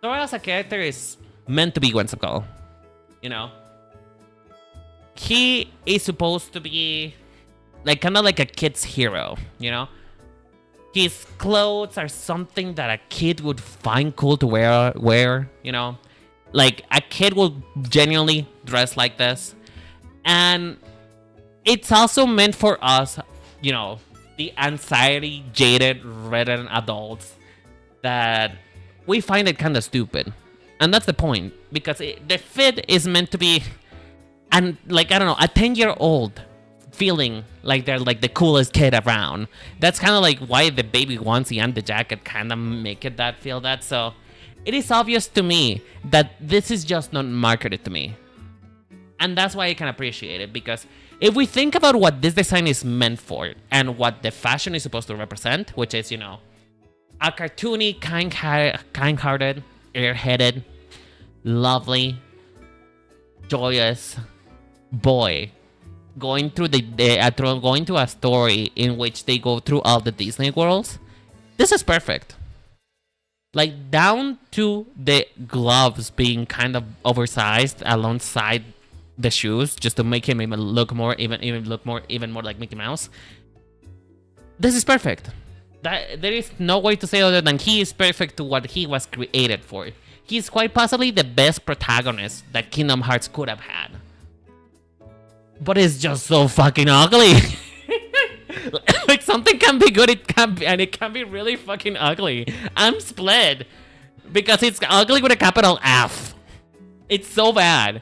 Sora as a character is meant to be whimsical. You know? He is supposed to be like kind of like a kid's hero, you know? His clothes are something that a kid would find cool to wear, you know? Like, a kid will genuinely dress like this. And it's also meant for us, you know, the anxiety-jaded, redden adults that we find it kind of stupid. And that's the point. Because the fit is meant to be, and like, I don't know, a 10-year-old feeling like they're like the coolest kid around. That's kind of like why the baby onesie and the jacket kind of make it that feel that. So it is obvious to me that this is just not marketed to me. And that's why I can appreciate it, because if we think about what this design is meant for and what the fashion is supposed to represent, which is, you know, a cartoony, kind-hearted, airheaded, lovely, joyous boy going through going to a story in which they go through all the Disney worlds, this is perfect. Like, down to the gloves being kind of oversized alongside the shoes, just to make him even more like Mickey Mouse. This is perfect. There is no way to say other than he is perfect to what he was created for. He's quite possibly the best protagonist that Kingdom Hearts could have had. But it's just so fucking ugly. Like, something can be good, it can be, and it can be really fucking ugly. I'm split because it's ugly with a capital F. It's so bad.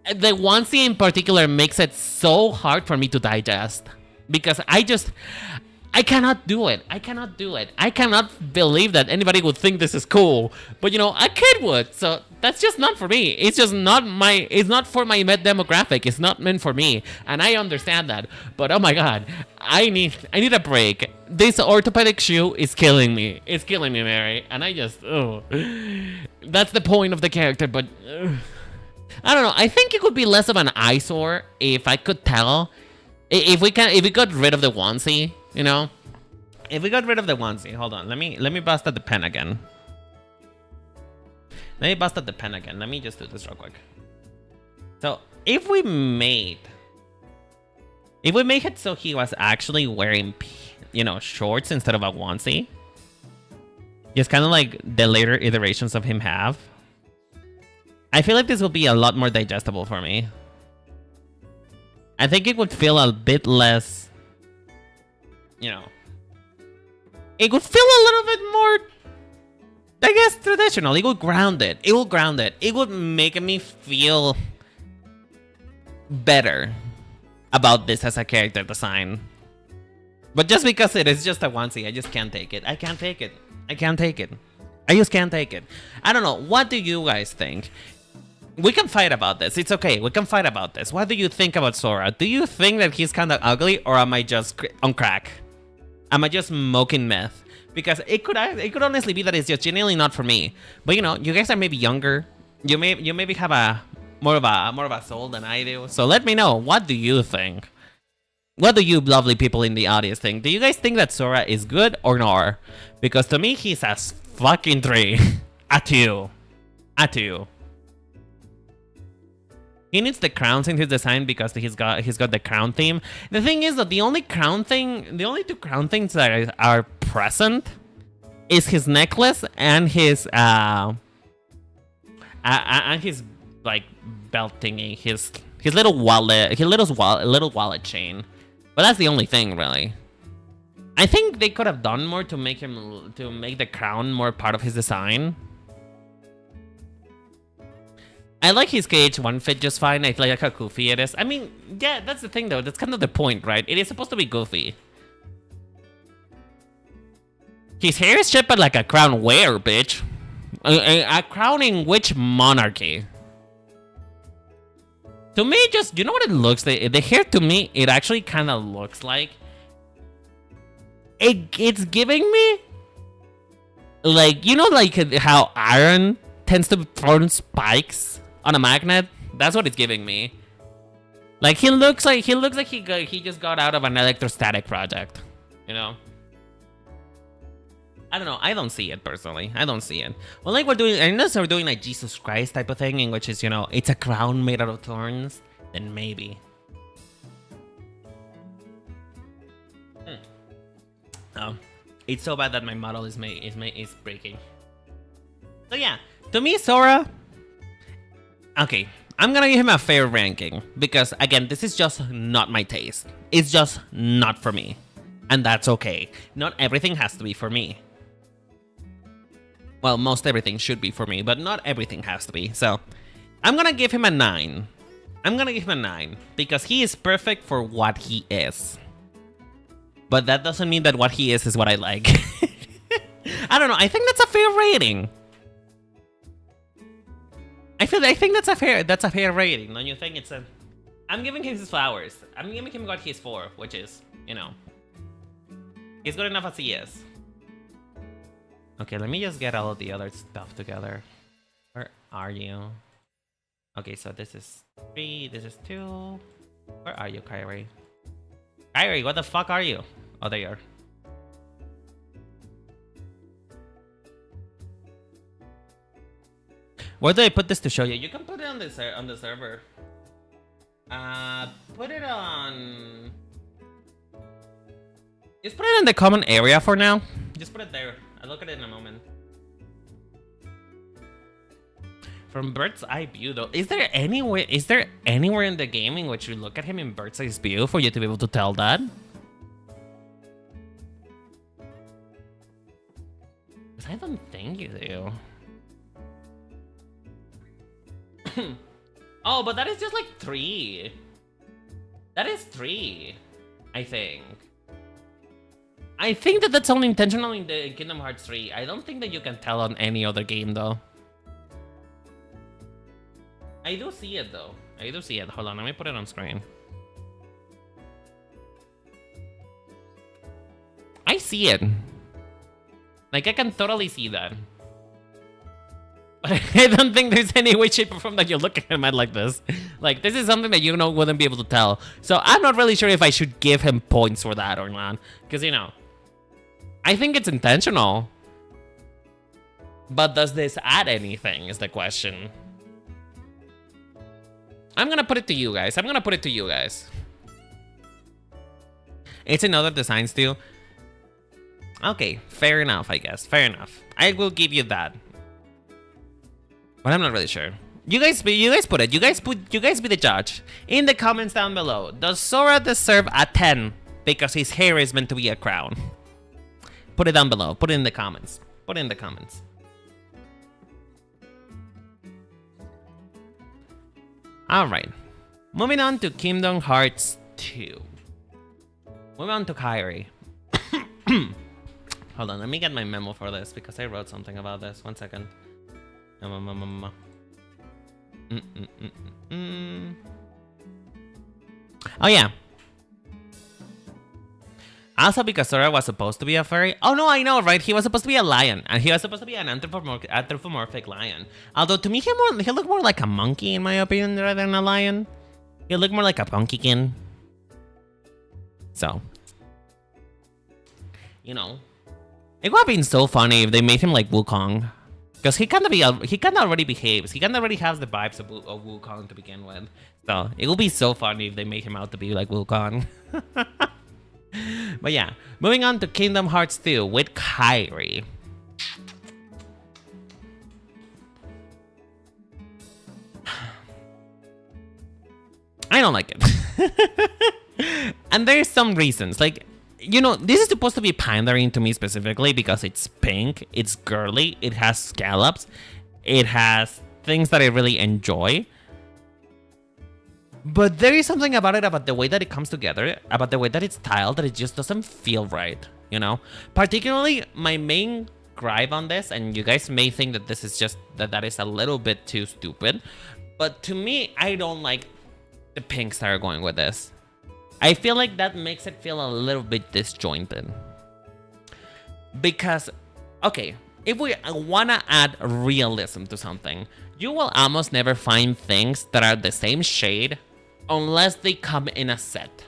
The onesie in particular makes it so hard for me to digest because I cannot do it. I cannot do it. I cannot believe that anybody would think this is cool. But, you know, a kid would. So that's just not for me. It's just not it's not for my demographic. It's not meant for me. And I understand that. But oh my God, I need a break. This orthopedic shoe is killing me. It's killing me, Mary. And I just, that's the point of the character. But I don't know. I think it could be less of an eyesore if I could tell. If we got rid of the onesie. You know, if we got rid of the onesie, hold on. Let me bust out the pen again. Let me just do this real quick. So if we made it so he was actually wearing, you know, shorts instead of a onesie, just kind of like the later iterations of him have, I feel like this will be a lot more digestible for me. I think it would feel a bit less, you know, it would feel a little bit more, I guess, traditional. It would ground it. It would make me feel better about this as a character design. But just because it is just a onesie, I just can't take it. I just can't take it. I don't know. What do you guys think? We can fight about this. It's okay. We can fight about this. What do you think about Sora? Do you think that he's kind of ugly, or am I just on crack? Am I just smoking meth? Because it could honestly be that it's just genuinely not for me. But you know, you guys are maybe younger. You maybe have a more of a soul than I do. So let me know. What do you think? What do you lovely people in the audience think? Do you guys think that Sora is good or not? Because to me, he's a fucking 3. A 2. He needs the crowns in his design because he's got the crown theme. The thing is that the only two crown things that are present is his necklace and his like belt thingy, his little wallet chain. But that's the only thing, really. I think they could have done more to make the crown more part of his design. I like his KH1 fit just fine. I like how goofy it is. I mean, yeah, that's the thing though. That's kind of the point, right? It is supposed to be goofy. His hair is shaped like a crown where, bitch? A crown in which monarchy? To me, just, you know what it looks like? The hair, to me, it actually kind of looks like... It's giving me... Like, you know, like how iron tends to form spikes on a magnet? That's what it's giving me. Like, he looks like he just got out of an electrostatic project, you know? I don't know. I don't see it personally. I don't see it. Well, like unless we're doing like Jesus Christ type of thing, in which is, you know, it's a crown made out of thorns, then maybe. Oh, it's so bad that my model is breaking. So yeah, to me, Sora. Okay, I'm gonna give him a fair ranking because again, this is just not my taste. It's just not for me, and that's okay. Not everything has to be for me. Well, most everything should be for me, but not everything has to be. So, I'm gonna give him a 9. I'm gonna give him a 9 because he is perfect for what he is. But that doesn't mean that what he is what I like. I don't know. I think that's a fair rating. I think that's a fair rating. Don't you think it's a? I'm giving him his flowers. I'm giving him what he's for, which is, you know, he's good enough as he is. Okay, let me just get all of the other stuff together. Where are you? Okay, so this is 3, this is 2. Where are you, Kyrie? Kyrie, what the fuck are you? Oh, there you are. Where do I put this to show you? You can put it on the server. Put it on. Just put it in the common area for now. Just put it there. I'll look at it in a moment. From bird's eye view, though, is there anywhere in the game in which you look at him in bird's eye view for you to be able to tell that? Because I don't think you do. Oh, but that is just like 3. That is 3, I think. I think that that's only intentional in the Kingdom Hearts 3. I don't think that you can tell on any other game, though. I do see it, though. I do see it. Hold on, let me put it on screen. I see it. Like, I can totally see that. But I don't think there's any way, shape, or form that you look at him at like this. Like, this is something that you wouldn't be able to tell. So I'm not really sure if I should give him points for that or not. Because, you know, I think it's intentional. But does this add anything is the question. I'm gonna put it to you guys. It's in other designs too. Okay, fair enough, I guess. Fair enough. I will give you that. But I'm not really sure. You guys put it. You guys be the judge. In the comments down below, does Sora deserve a 10 because his hair is meant to be a crown? Put it down below. Put it in the comments. Alright. Moving on to Kingdom Hearts 2. Moving on to Kyrie. Hold on, let me get my memo for this because I wrote something about this. 1 second. Oh yeah. Also because Sora was supposed to be a furry. Oh no, I know, right? He was supposed to be a lion. And he was supposed to be an anthropomorphic lion. Although to me, he looked more like a monkey in my opinion rather than a lion. He looked more like a pumpkin. So, you know, it would have been so funny if they made him like Wukong. Because he kind of already behaves. He kind of already has the vibes of Wukong to begin with. So it will be so funny if they make him out to be like Wukong. But yeah, moving on to Kingdom Hearts 2 with Kyrie. I don't like it. And there's some reasons. Like, you know, this is supposed to be pandering to me specifically because it's pink, it's girly, it has scallops, it has things that I really enjoy. But there is something about it, about the way that it comes together, about the way that it's styled, that it just doesn't feel right, you know? Particularly, my main gripe on this, and you guys may think that this is just, that is a little bit too stupid, but to me, I don't like the pinks that are going with this. I feel like that makes it feel a little bit disjointed. Because, okay, if we want to add realism to something, you will almost never find things that are the same shade unless they come in a set.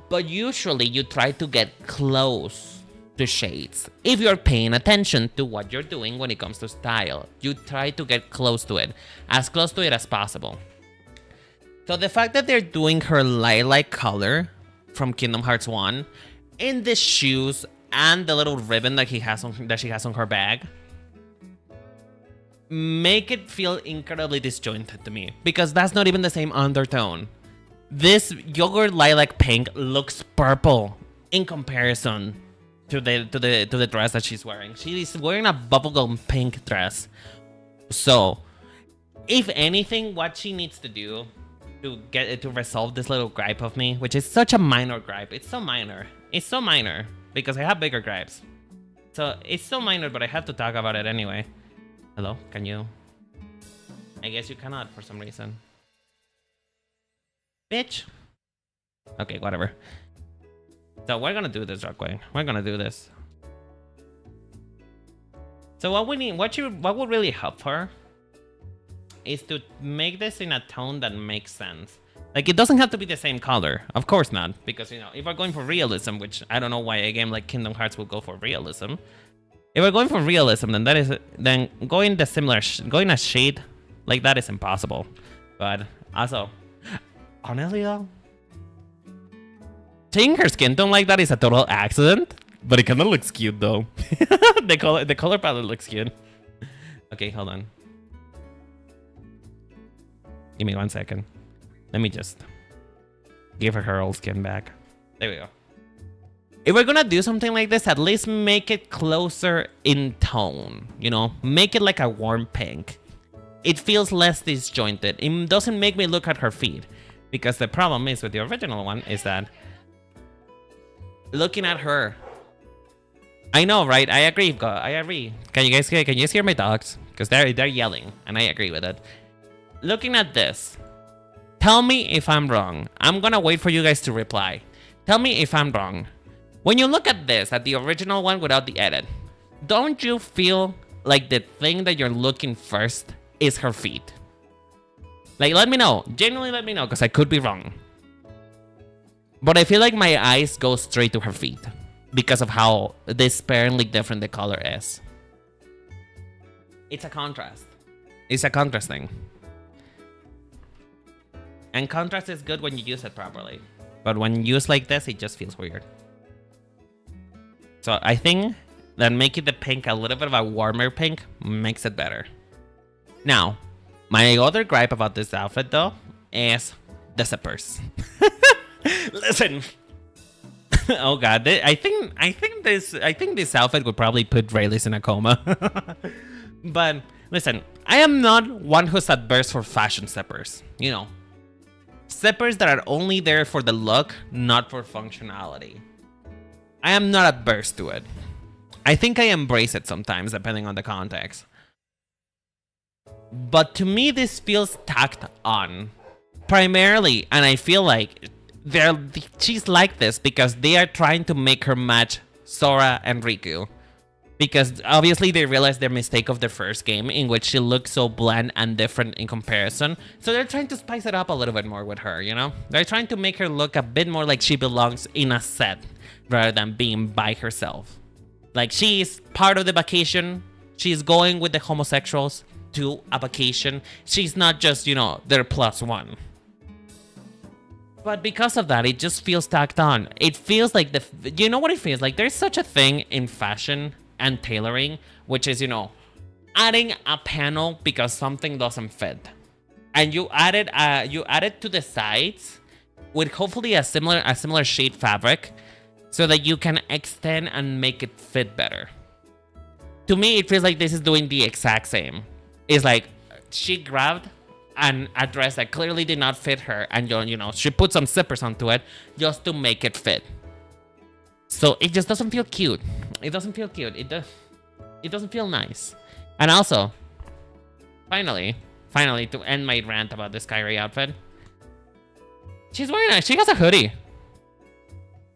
But usually you try to get close to shades. If you're paying attention to what you're doing when it comes to style, you try to get close to it as possible. So the fact that they're doing her lilac color from Kingdom Hearts 1 in the shoes and the little ribbon that she has on her bag make it feel incredibly disjointed to me, because that's not even the same undertone. This yogurt lilac pink looks purple in comparison to the dress that she's wearing. She's wearing a bubblegum pink dress. So, if anything, what she needs to do to resolve this little gripe of me, which is such a minor gripe. It's so minor. It's so minor because I have bigger gripes. So it's so minor, but I have to talk about it anyway. Hello, can you? I guess you cannot for some reason. Bitch. Okay, whatever. So we're gonna do this, Rockway. We're gonna do this. So what we need, what would really help her is to make this in a tone that makes sense. Like, it doesn't have to be the same color. Of course not. Because, you know, if we're going for realism, which I don't know why a game like Kingdom Hearts will go for realism. If we're going for realism, then going a shade like that is impossible. But also, honestly though, changing her skin tone like that is a total accident. But it kind of looks cute though. the color palette looks cute. Okay, hold on. Give me 1 second. Let me just give her old skin back. There we go. If we're gonna do something like this, at least make it closer in tone. You know, make it like a warm pink. It feels less disjointed. It doesn't make me look at her feet. Because the problem is with the original one is that looking at her. I know, right? I agree. I agree. Can you guys hear my dogs? Because they're yelling, and I agree with it. Looking at this, tell me if I'm wrong. I'm gonna wait for you guys to reply. Tell me if I'm wrong. When you look at this, at the original one without the edit, don't you feel like the thing that you're looking first is her feet? Like, let me know. Genuinely let me know, because I could be wrong. But I feel like my eyes go straight to her feet because of how disparingly different the color is. It's a contrast. It's a contrast thing. And contrast is good when you use it properly. But when used like this, it just feels weird. So I think that making the pink a little bit of a warmer pink makes it better. Now, my other gripe about this outfit though is the zippers. Listen. Oh god, I think this outfit would probably put Rayleigh in a coma. But listen, I am not one who's adverse for fashion zippers. You know, zippers that are only there for the look, not for functionality. I am not adverse to it. I think I embrace it sometimes, depending on the context. But to me, this feels tacked on. Primarily, and I feel like she's like this because they are trying to make her match Sora and Riku. Because obviously they realized their mistake of the first game, in which she looked so bland and different in comparison. So they're trying to spice it up a little bit more with her, you know? They're trying to make her look a bit more like she belongs in a set, rather than being by herself. Like, she's part of the vacation. She's going with the homosexuals to a vacation. She's not just, you know, their +1. But because of that, it just feels tacked on. It feels like you know what it feels like? There's such a thing in fashion and tailoring, which is, you know, adding a panel because something doesn't fit. And you add it to the sides with hopefully a similar shade fabric, so that you can extend and make it fit better. To me, it feels like this is doing the exact same. It's like she grabbed a dress that clearly did not fit her, and you know, she put some zippers onto it just to make it fit. So it just doesn't feel cute. It doesn't feel cute. It doesn't feel nice. And also, finally, to end my rant about this Kyrie outfit, she has a hoodie.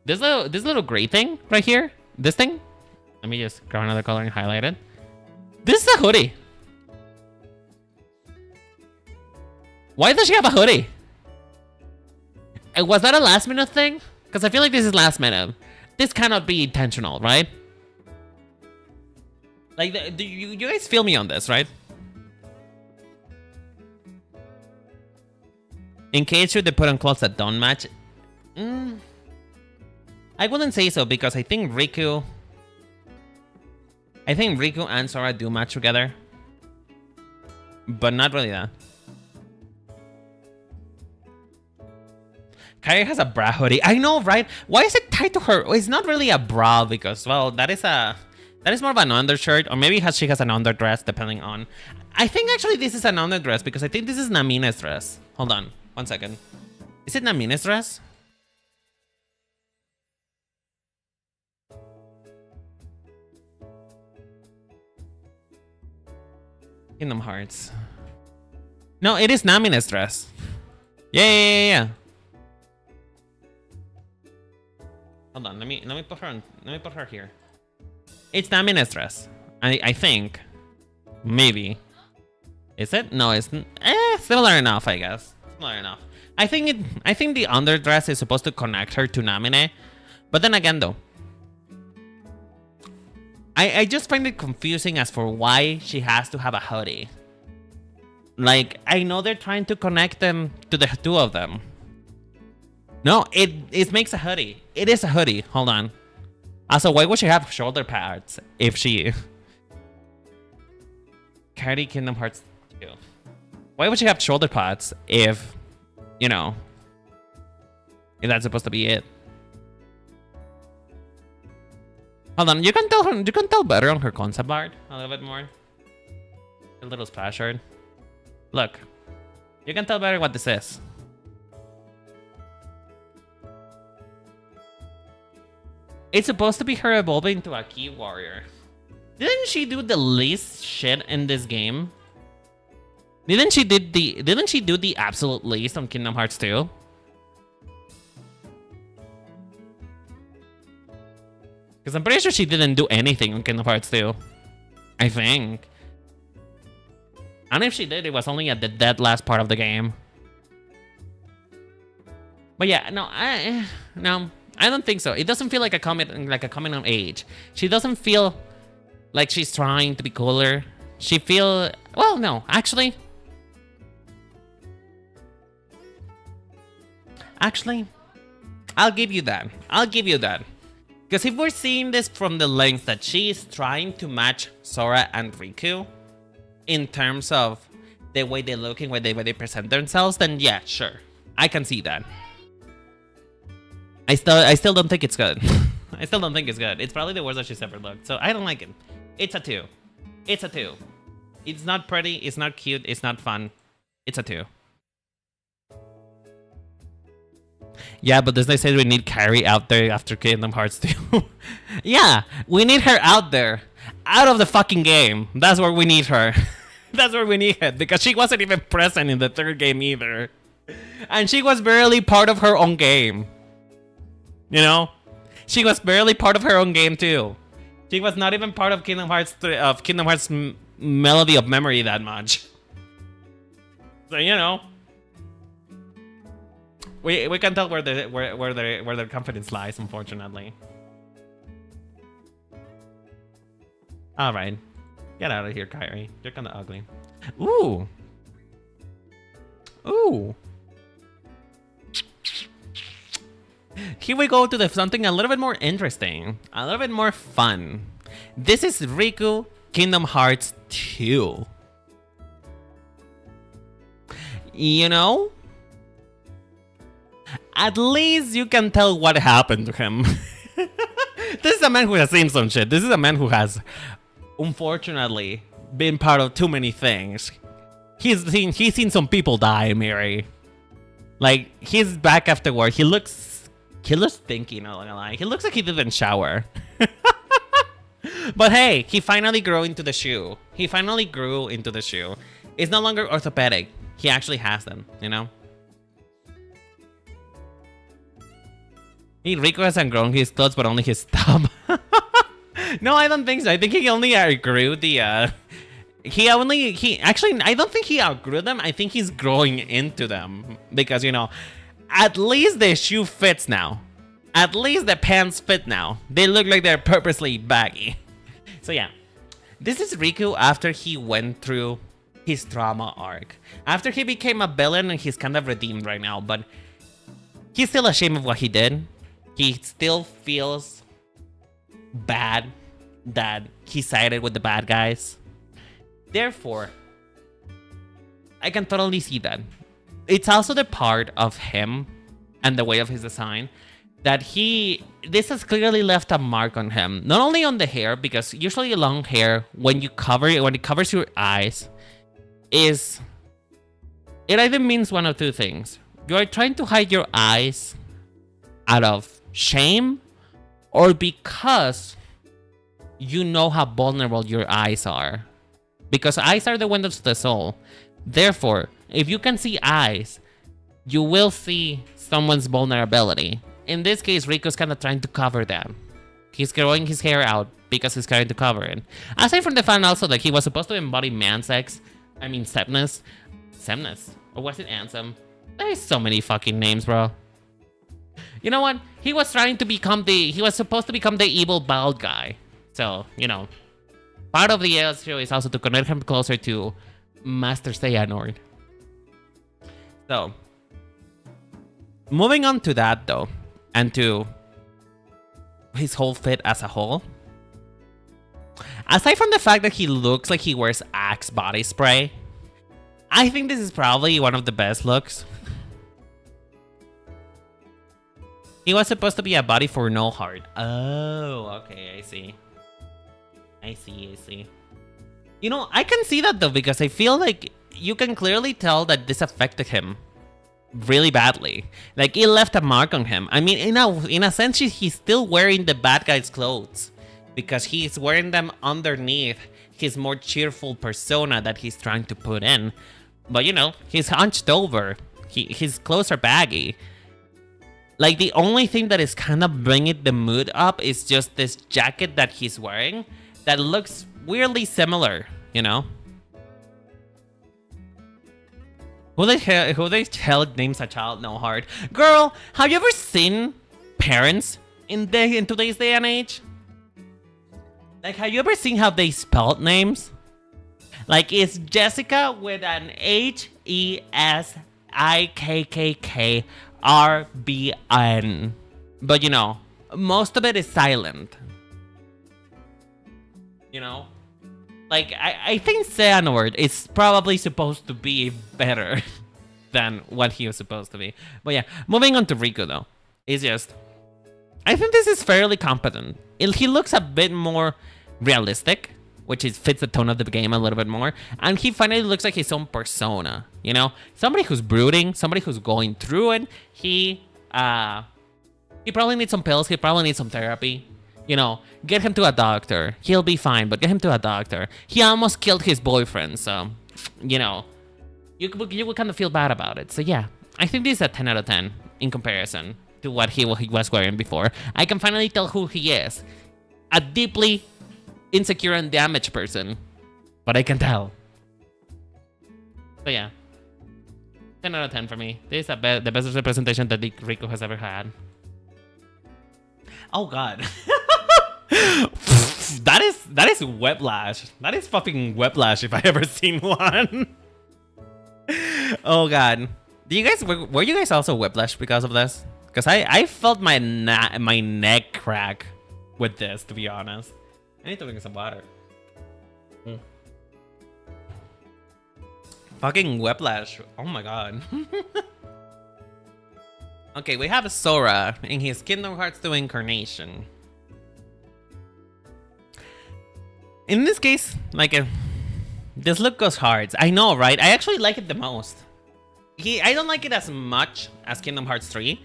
This little gray thing right here, this thing. Let me just grab another color and highlight it. This is a hoodie. Why does she have a hoodie? And was that a last minute thing? Because I feel like this is last minute. This cannot be intentional, right? Like, do you guys feel me on this, right? In case they put on clothes that don't match. I wouldn't say so because I think Riku and Sora do match together. But not really that. Kairi has a bra hoodie. I know, right? Why is it tied to her? It's not really a bra because, well, that is more of an undershirt, or maybe she has an underdress, depending on. I think actually this is an underdress because I think this is Namina's dress. Hold on, 1 second. Is it Namina's dress? Kingdom Hearts. No, it is Namina's dress. Yeah. Hold on, let me put her on. Let me put her here. It's Namina's dress. I think. Maybe. Is it? No, it's similar enough, I guess. Similar enough. I think the underdress is supposed to connect her to Namine. But then again though, I just find it confusing as for why she has to have a hoodie. Like, I know they're trying to connect them to the two of them. No, it makes a hoodie. It is a hoodie. Hold on. Also, why would she have shoulder pads if she... Kairi Kingdom Hearts 2. Why would she have shoulder pads if, you know, if that's supposed to be it? Hold on, you can tell better on her concept art a little bit more. A little splash art. Look, you can tell better what this is. It's supposed to be her evolving into a key warrior. Didn't she do the least shit in this game? Didn't she do the absolute least on Kingdom Hearts 2? Because I'm pretty sure she didn't do anything on Kingdom Hearts 2. I think. And if she did, it was only at the dead last part of the game. But yeah, no, I don't think so. It doesn't feel like a coming of age. She doesn't feel like she's trying to be cooler. Well, no, actually, I'll give you that. Because if we're seeing this from the length that she's trying to match Sora and Riku in terms of the way they look and the way they present themselves, then yeah, sure. I can see that. I still don't think it's good. I still don't think it's good. It's probably the worst that she's ever looked. So I don't like it. It's a 2. It's a 2. It's not pretty. It's not cute. It's not fun. It's a 2. Yeah, but does they say we need Kairi out there after Kingdom Hearts 2? Yeah, we need her out there. Out of the fucking game. That's where we need her. That's where we need it. Because she wasn't even present in the third game either. And she was barely part of her own game. You know? She was barely part of her own game too. She was not even part of Kingdom Hearts Melody of Memory that much. So, you know. We can tell where their confidence lies, unfortunately. Alright. Get out of here, Kairi. You're kinda ugly. Ooh. Ooh. Here we go to something a little bit more interesting. A little bit more fun. This is Riku Kingdom Hearts 2. You know? At least you can tell what happened to him. This is a man who has seen some shit. This is a man who has, unfortunately, been part of too many things. He's seen some people die, Mary. Like, he's back afterward. He looks stinky, not gonna lie. He looks like he didn't shower. But hey, he finally grew into the shoe. It's no longer orthopedic. He actually has them, you know? Riku hasn't grown his clothes, but only his stub. No, I don't think so. I think he only outgrew the, I don't think he outgrew them. I think he's growing into them. Because, you know, at least the shoe fits now. At least the pants fit now. They look like they're purposely baggy. So yeah, this is Riku after he went through his trauma arc. After he became a villain and he's kind of redeemed right now, but he's still ashamed of what he did. he still feels bad that he sided with the bad guys. Therefore, I can totally see that. It's also the part of him and the way of his design that this has clearly left a mark on him. Not only on the hair, because usually long hair, when it covers your eyes, it either means one of two things. You are trying to hide your eyes out of shame, or because you know how vulnerable your eyes are. Because eyes are the windows to the soul. Therefore, if you can see eyes, you will see someone's vulnerability. In this case, Rico's kind of trying to cover that. He's growing his hair out because he's trying to cover it. Aside from the fact also that he was supposed to embody sex. Semnus. Or was it Ansem? There's so many fucking names, bro. You know what? He was supposed to become the evil bald guy. So, part of the show is also to connect him closer to Master Xehanort. So, moving on to that though, and to his whole fit as a whole. Aside from the fact that he looks like he wears Axe body spray, I think this is probably one of the best looks. He was supposed to be a body for no heart. Oh, okay, I see. I see. I can see that though, because I feel like you can clearly tell that this affected him really badly. Like, it left a mark on him. I mean, in a sense, he's still wearing the bad guy's clothes because he's wearing them underneath his more cheerful persona that he's trying to put in. But, he's hunched over. His clothes are baggy. Like, the only thing that is kind of bringing the mood up is just this jacket that he's wearing that looks weirdly similar, Who the hell names a child No Heart? Girl, have you ever seen parents in today's day and age? Like, have you ever seen how they spelled names? Like, it's Jessica with an HESIKKKRBN. But, most of it is silent. Like, I think Xehanort is probably supposed to be better than what he was supposed to be. But yeah, moving on to Rico though. It's just, I think this is fairly competent. He looks a bit more realistic, which fits the tone of the game a little bit more. And he finally looks like his own persona, Somebody who's brooding, somebody who's going through it. He probably needs some pills, he probably needs some therapy. Get him to a doctor. He'll be fine, but get him to a doctor. He almost killed his boyfriend, so, you would kind of feel bad about it. So yeah, I think this is a 10 out of 10 in comparison to what he was wearing before. I can finally tell who he is. A deeply insecure and damaged person, but I can tell. So yeah, 10 out of 10 for me. This is the best representation that Rico has ever had. Oh god. That is whiplash. That is fucking whiplash if I ever seen one. Oh god. Were you guys also whiplash because of this? Because I felt my neck crack with this, to be honest. I need to drink some water. Fucking whiplash. Oh my god. Okay, we have Sora in his Kingdom Hearts 2 incarnation. In this case, this look goes hard. I know, right? I actually like it the most. I don't like it as much as Kingdom Hearts 3,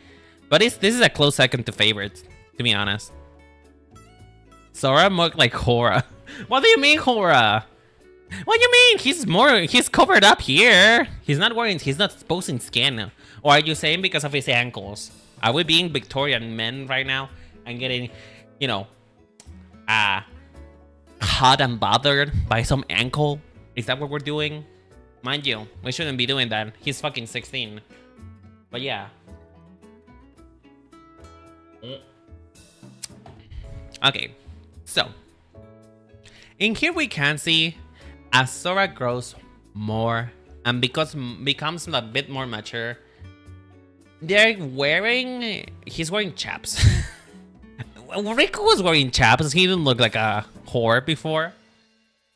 but this is a close second to favorite, to be honest. Sora more like Hora. What do you mean, Hora? What do you mean? He's covered up here. He's not exposing skin. Or are you saying because of his ankles? Are we being Victorian men right now and getting, hot and bothered by some ankle? Is that what we're doing? Mind you, we shouldn't be doing that. He's fucking 16. But yeah. Okay, so in here we can see as Sora grows more and becomes a bit more mature, He's wearing chaps. Riku was wearing chaps. He didn't look like a whore before.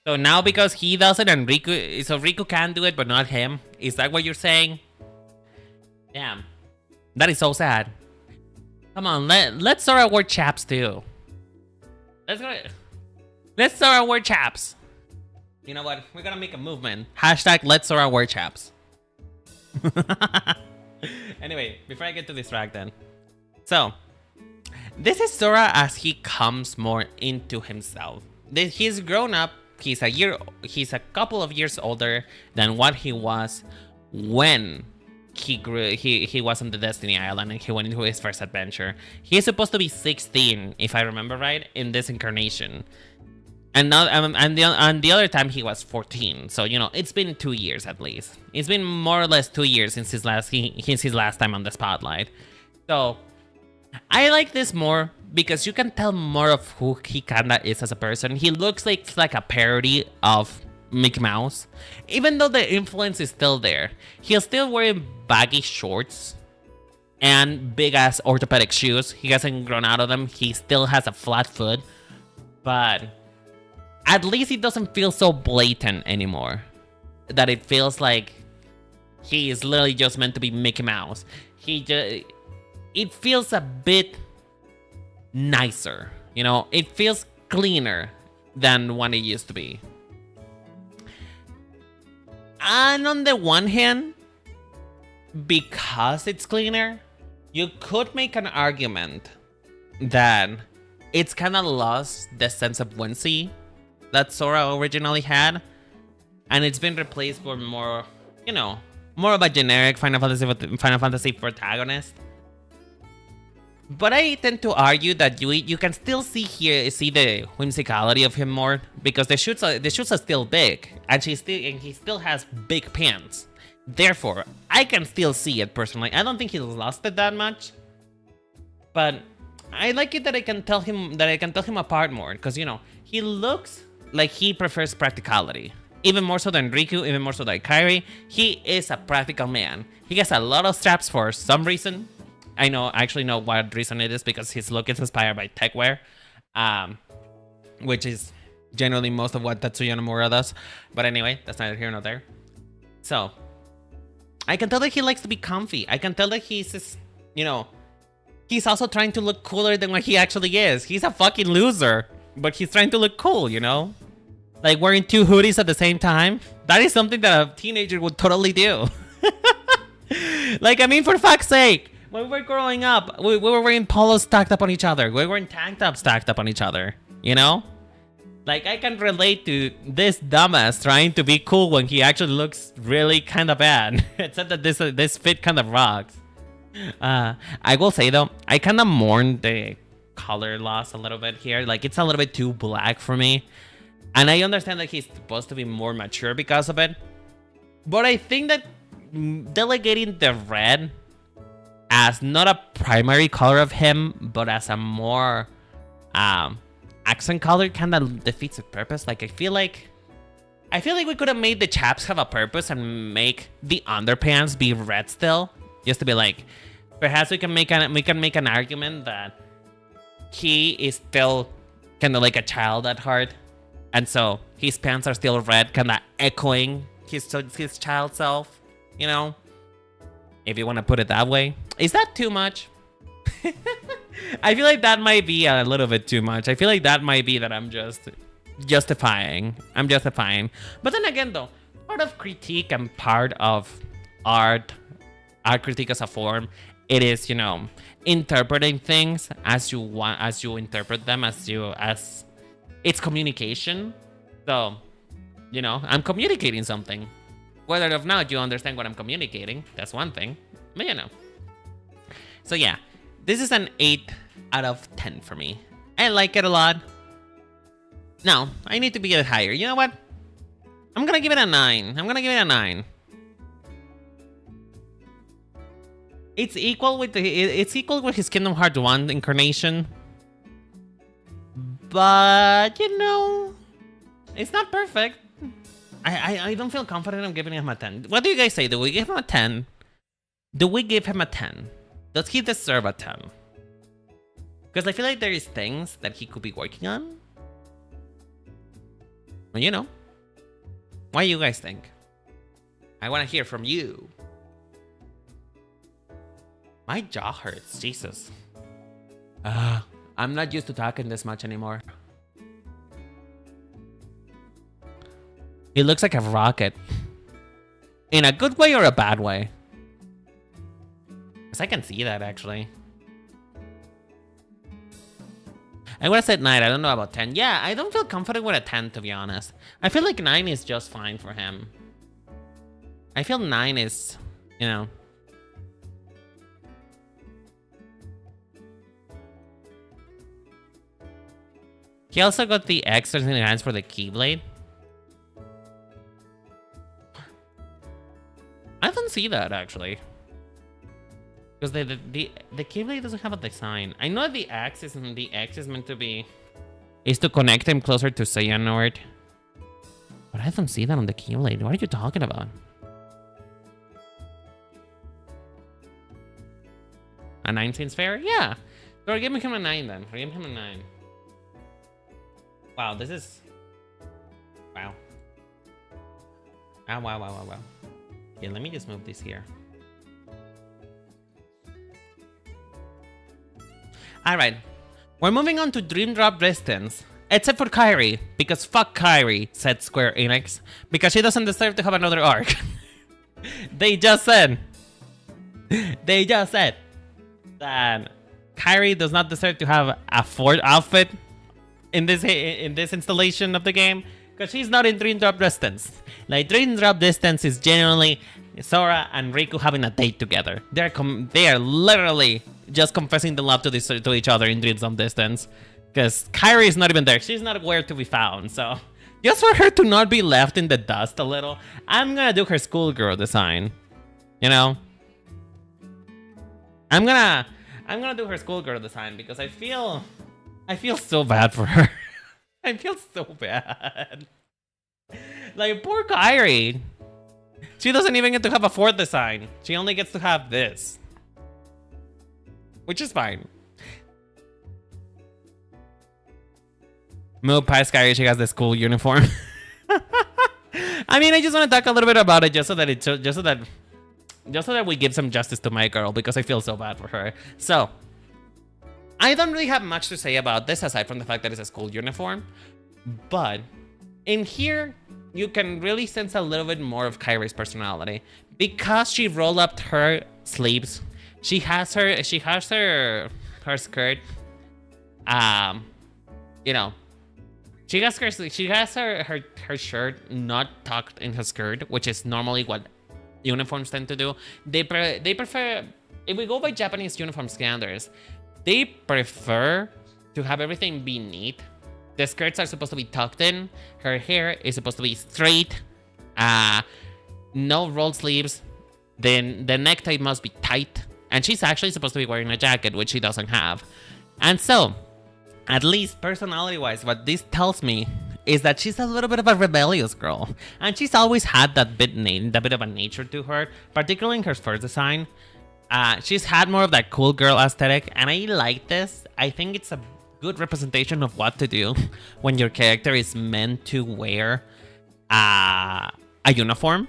So now because he does it and Riku can do it, but not him. Is that what you're saying? Damn. That is so sad. Come on, let's Sora wear chaps too. Let's Sora wear chaps. You know what? We're gonna make a movement. Hashtag let's Sora wear chaps. Anyway, before I get too distracted. So, this is Sora as he comes more into himself. He's grown up. He's a couple of years older than what he was when he grew. He was on the Destiny Island and he went into his first adventure. He's supposed to be 16, if I remember right, in this incarnation. And now, and the other time he was 14. So you know, it's been 2 years at least. It's been more or less 2 years since his last time on the spotlight. So I like this more because you can tell more of who he kinda is as a person. He looks like a parody of Mickey Mouse, even though the influence is still there. He's still wearing baggy shorts and big ass orthopedic shoes. He hasn't grown out of them. He still has a flat foot, but at least it doesn't feel so blatant anymore. That it feels like he is literally just meant to be Mickey Mouse. It feels a bit nicer, you know? It feels cleaner than what it used to be. And on the one hand, because it's cleaner, you could make an argument that it's kind of lost the sense of whimsy that Sora originally had, and it's been replaced with more, you know, more of a generic Final Fantasy protagonist. But I tend to argue that you can still see the whimsicality of him more because the shoes are still big, and he still has big pants. Therefore, I can still see it personally. I don't think he's lost it that much, but I like it that I can tell him apart more because, you know, he looks like he prefers practicality. Even more so than Riku, even more so than Kairi. He is a practical man. He has a lot of straps for some reason. I actually know what reason it is because his look is inspired by techwear, which is generally most of what Tatsuya Nomura does. But anyway, that's neither here nor there. So, I can tell that he likes to be comfy. I can tell that he's also trying to look cooler than what he actually is. He's a fucking loser, but he's trying to look cool, you know? Like wearing 2 hoodies at the same time. That is something that a teenager would totally do. Like, I mean, for fuck's sake. When we were growing up, we were wearing polos stacked up on each other. We were wearing tank tops stacked up on each other, you know? Like, I can relate to this dumbass trying to be cool when he actually looks really kind of bad. Except that this fit kind of rocks. I will say, though, I kind of mourn the color loss a little bit here. Like, it's a little bit too black for me. And I understand that he's supposed to be more mature because of it. But I think that delegating the red as not a primary color of him, but as a more accent color kind of defeats the purpose. Like, I feel like we could have made the chaps have a purpose and make the underpants be red still. Just to be like, perhaps we can make an argument that he is still kind of like a child at heart. And so his pants are still red, kind of echoing his child self, you know? If you want to put it that way. Is that too much? I feel like that might be a little bit too much. I feel like that might be that I'm just justifying. I'm justifying. But then again, though, part of critique and part of art critique as a form, it is, you know, interpreting things as you interpret them, as it's communication. So, you know, I'm communicating something. Whether or not you understand what I'm communicating, that's one thing. But you know. So yeah, this is an 8 out of 10 for me. I like it a lot. Now, I need to be a bit higher. You know what? I'm gonna give it a 9. It's equal with his Kingdom Hearts 1 incarnation. But, you know, it's not perfect. I don't feel confident I'm giving him a 10. What do you guys say? Do we give him a 10? Do we give him a 10? Does he deserve a 10? Because I feel like there is things that he could be working on. Well, you know. What do you guys think? I want to hear from you. My jaw hurts. Jesus. I'm not used to talking this much anymore. He looks like a rocket. In a good way or a bad way? Because I can see that, actually. I would have said 9. I don't know about 10. Yeah, I don't feel confident with a 10, to be honest. I feel like 9 is just fine for him. I feel 9 is, you know... He also got the extras in his hands for the Keyblade. I don't see that, actually. Because the Keyblade doesn't have a design. I know the X is meant to be... is to connect him closer to Xehanort. But I don't see that on the Keyblade. What are you talking about? A 9 seems fair? Yeah. So we're giving him a 9 then. We're giving him a 9. Wow, this is... Wow. Ah, wow. Yeah, let me just move this here. Alright. We're moving on to Dream Drop Distance. Except for Kairi. Because fuck Kairi, said Square Enix. Because she doesn't deserve to have another arc. They just said that Kairi does not deserve to have a 4th outfit in this installation of the game, because she's not in Dream Drop Distance. Like, Dream Drop Distance is genuinely Sora and Riku having a date together. They are literally just confessing the love to each other in Dream Drop Distance, because Kairi is not even there. She's not where to be found. So just for her to not be left in the dust a little, I'm gonna do her schoolgirl design. You know, I'm gonna do her schoolgirl design because I feel so bad for her. I feel so bad. Like, poor Kairi. She doesn't even get to have a 4th design. She only gets to have this. Which is fine. Move past Kairi, she has the school uniform. I mean, I just want to talk a little bit about it just so that we give some justice to my girl, because I feel so bad for her. So, I don't really have much to say about this aside from the fact that it's a school uniform, but in here you can really sense a little bit more of Kairi's personality because she rolled up her sleeves. She has her skirt. You know, she has her shirt not tucked in her skirt, which is normally what uniforms tend to do. They prefer, if we go by Japanese uniform standards, they prefer to have everything be neat. The skirts are supposed to be tucked in. Her hair is supposed to be straight. No rolled sleeves. Then the necktie must be tight. And she's actually supposed to be wearing a jacket, which she doesn't have. And so, at least personality-wise, what this tells me is that she's a little bit of a rebellious girl. And she's always had that bit of a nature to her, particularly in her first design. She's had more of that cool girl aesthetic, and I like this. I think it's a good representation of what to do when your character is meant to wear a uniform,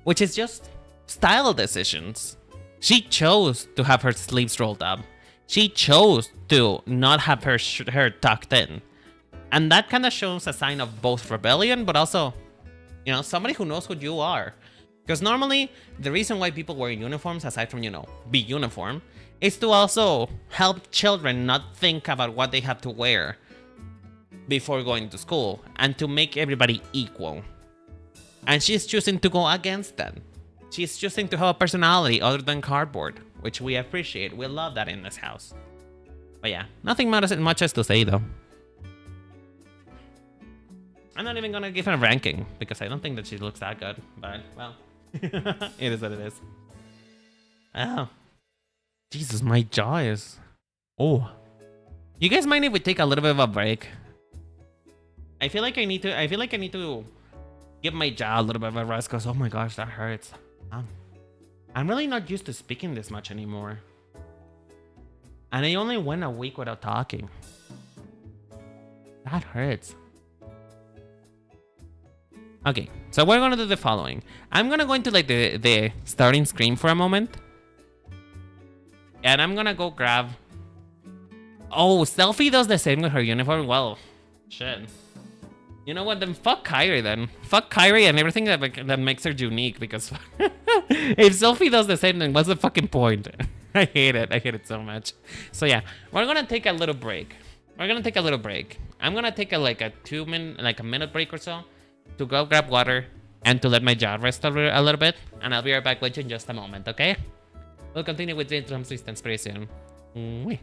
which is just style decisions. She chose to have her sleeves rolled up. She chose to not have her hair tucked in. And that kind of shows a sign of both rebellion, but also, you know, somebody who knows who you are. Because normally, the reason why people wear uniforms, aside from, you know, be uniform, is to also help children not think about what they have to wear before going to school, and to make everybody equal. And she's choosing to go against that. She's choosing to have a personality other than cardboard, which we appreciate. We love that in this house. But yeah, nothing much else to say, though. I'm not even gonna give her a ranking, because I don't think that she looks that good. But, well, it is what it is. Oh. Jesus, my jaw is... Oh. You guys mind if we take a little bit of a break? I feel like I need to give my jaw a little bit of a rest, because, oh my gosh, that hurts. I'm really not used to speaking this much anymore. And I only went a week without talking. That hurts. Okay, so we're gonna do the following. I'm gonna go into like the starting screen for a moment. And I'm gonna go grab... Oh, Selfie does the same with her uniform? Well, shit. You know what, then fuck Kyrie then. Fuck Kyrie and everything that makes her unique, because... if Selfie does the same, then what's the fucking point? I hate it so much. So yeah, we're gonna take a little break. I'm gonna take a a minute break or so to go grab water and to let my jaw rest a little bit, and I'll be right back with you in just a moment, okay? We'll continue with the drum systems pretty soon. Mwah.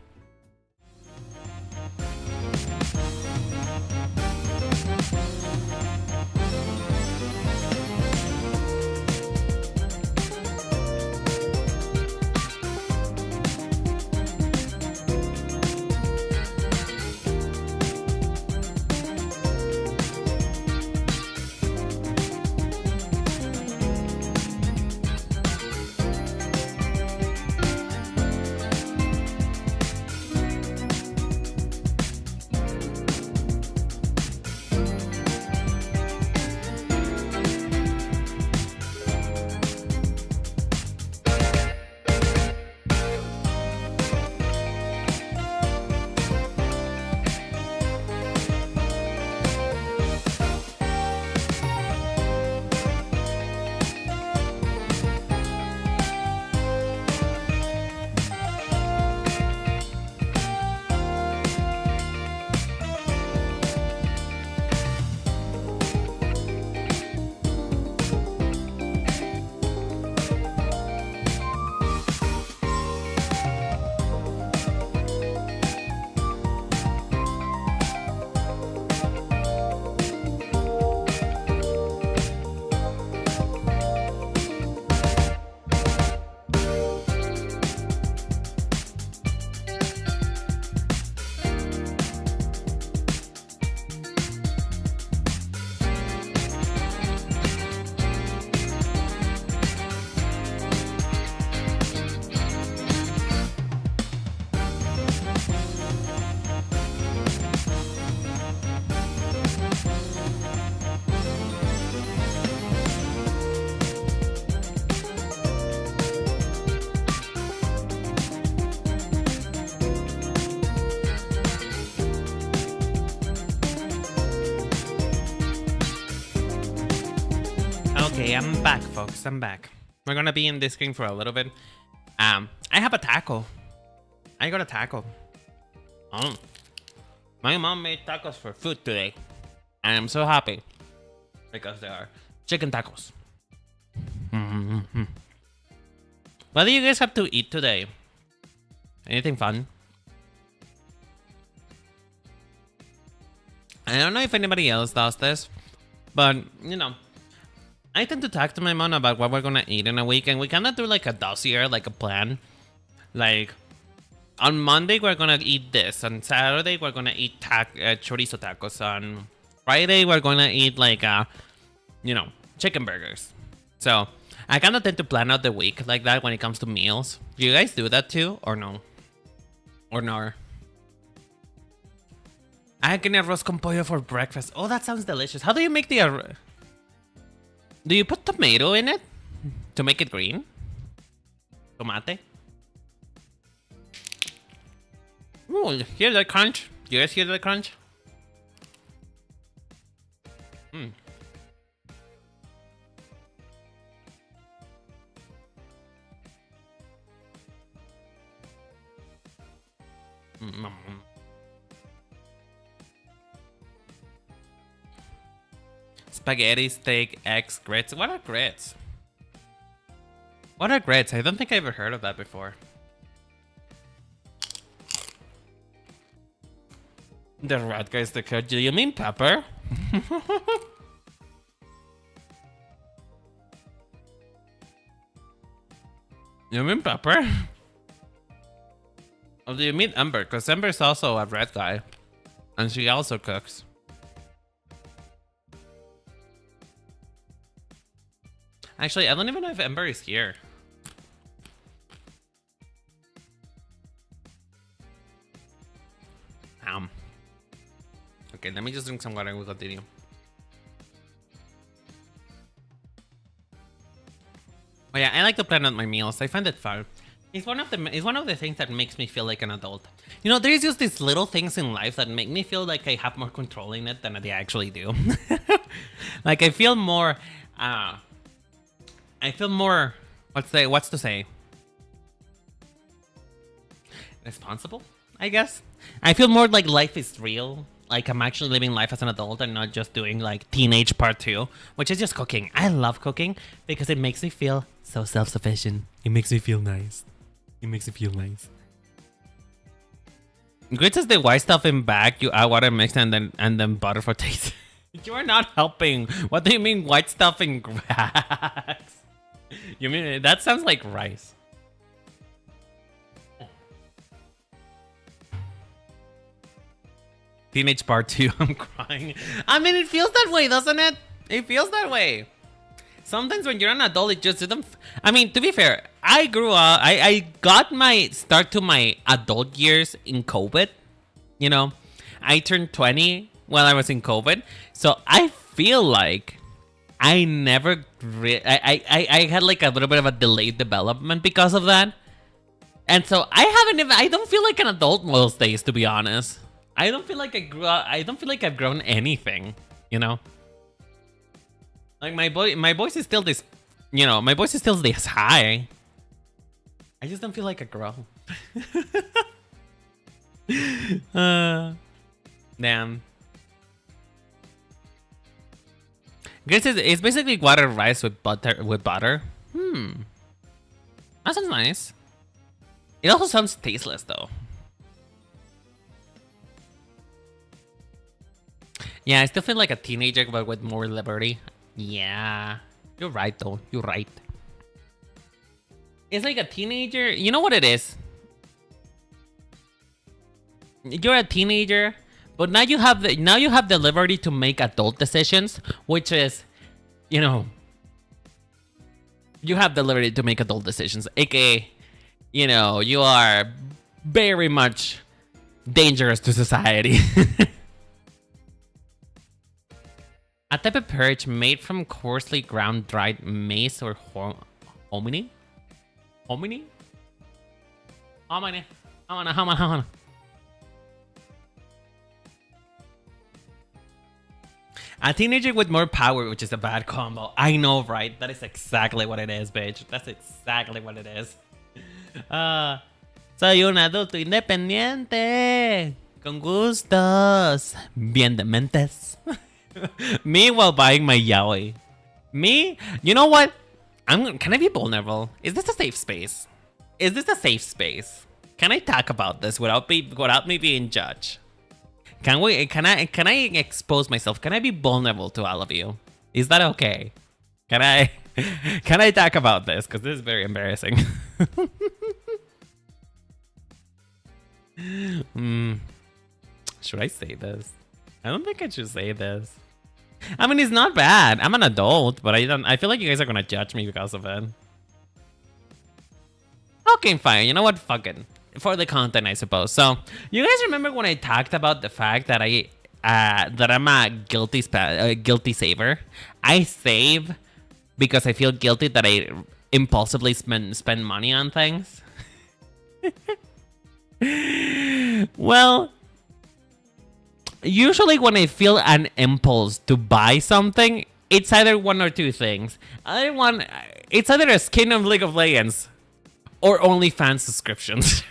Okay, I'm back, folks. I'm back. We're gonna be in this screen for a little bit. I have a taco. I got a taco. Oh. My mom made tacos for food today. And I'm so happy. Because they are chicken tacos. What do you guys have to eat today? Anything fun? I don't know if anybody else does this. But, you know, I tend to talk to my mom about what we're gonna eat in a week, and we kind of do like a dossier, like a plan. Like, on Monday we're gonna eat this. On Saturday we're gonna eat chorizo tacos. On Friday we're gonna eat like, you know, chicken burgers. So I kind of tend to plan out the week like that when it comes to meals. Do you guys do that too, or no? Or no? I can arroz con pollo for breakfast. Oh, that sounds delicious. How do you make the arroz? Do you put tomato in it to make it green? Tomate? Ooh, hear that crunch? Do you guys hear that crunch? Mm. Spaghetti, steak, eggs, grits. What are grits? What are grits? I don't think I ever heard of that before. The rat guy's the cook. Do you mean pepper? You mean pepper? Or do you mean Ember? Because Ember's also a red guy. And she also cooks. Actually, I don't even know if Ember is here. Damn. Okay, let me just drink some water and we'll continue. Oh yeah, I like to plan out my meals. I find it fun. It's one of the things that makes me feel like an adult. You know, there's just these little things in life that make me feel like I have more control in it than I actually do. Like I feel more what's to say? Responsible, I guess. I feel more like life is real. Like I'm actually living life as an adult and not just doing like teenage part 2, which is just cooking. I love cooking because it makes me feel so self-sufficient. It makes me feel nice. It makes me feel nice. Grits is the white stuff in bag. You add water mix and then butter for taste. You are not helping. What do you mean white stuff in bags? You mean that sounds like rice. Teenage part 2. I'm crying. I mean, it feels that way, doesn't it? It feels that way. Sometimes when you're an adult, it just doesn't. I mean, to be fair, I grew up. I got my start to my adult years in COVID. You know, I turned 20 while I was in COVID, so I feel like I never. I had like a little bit of a delayed development because of that, and so I don't feel like an adult most days, to be honest. I don't feel like I grew up. I don't feel like I've grown anything. You know. Like my voice is still this, you know, my voice is still this high. I just don't feel like a girl. Damn. Grits it's basically water rice with butter. That sounds nice. It also sounds tasteless though. Yeah, I still feel like a teenager but with more liberty. Yeah, you're right though. You're right. It's like a teenager. You know what it is? You're a teenager, but now you have the liberty to make adult decisions, which is, you know, you have the liberty to make adult decisions, aka, you know, you are very much dangerous to society. A type of porridge made from coarsely ground dried maize or hominy? Hominy? Hominy. Hominy. A teenager with more power, which is a bad combo. I know, right? That is exactly what it is, bitch. That's exactly what it is. Soy un adulto independiente. Con gustos. Bien dementes. Me while buying my yaoi. Me? You know what? Can I be vulnerable? Is this a safe space? Is this a safe space? Can I talk about this without me being judged? Can I expose myself? Can I be vulnerable to all of you? Is that okay? Can I talk about this? Because this is very embarrassing. Should I say this? I don't think I should say this. I mean, it's not bad. I'm an adult, but I feel like you guys are gonna judge me because of it. Okay, fine. You know what? Fuck it. For the content, I suppose. So, you guys remember when I talked about the fact that I'm a guilty saver? I save because I feel guilty that I impulsively spend money on things. Well, usually when I feel an impulse to buy something, it's either one or two things. It's either a skin of League of Legends or OnlyFans subscriptions.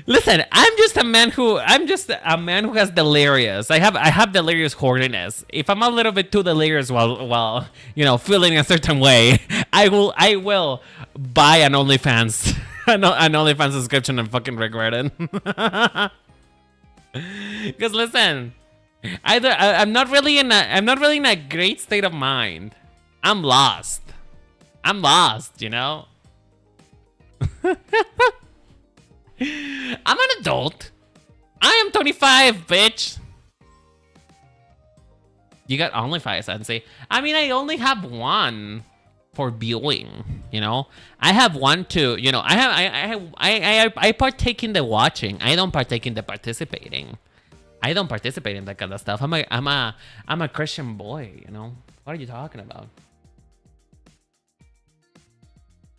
Listen, I'm just a man who has delirious. I have delirious horniness. If I'm a little bit too delirious while you know feeling a certain way, I will buy an OnlyFans an OnlyFans subscription and fucking regret it. Because listen, I'm not really in a great state of mind. I'm lost, you know. I'm an adult. I am 25, bitch. You got OnlyFans, Sensei. I mean, I only have one for viewing. You know, I have one to, you know, I partake in the watching. I don't partake in the participating. I don't participate in that kind of stuff. I'm a Christian boy, you know. What are you talking about?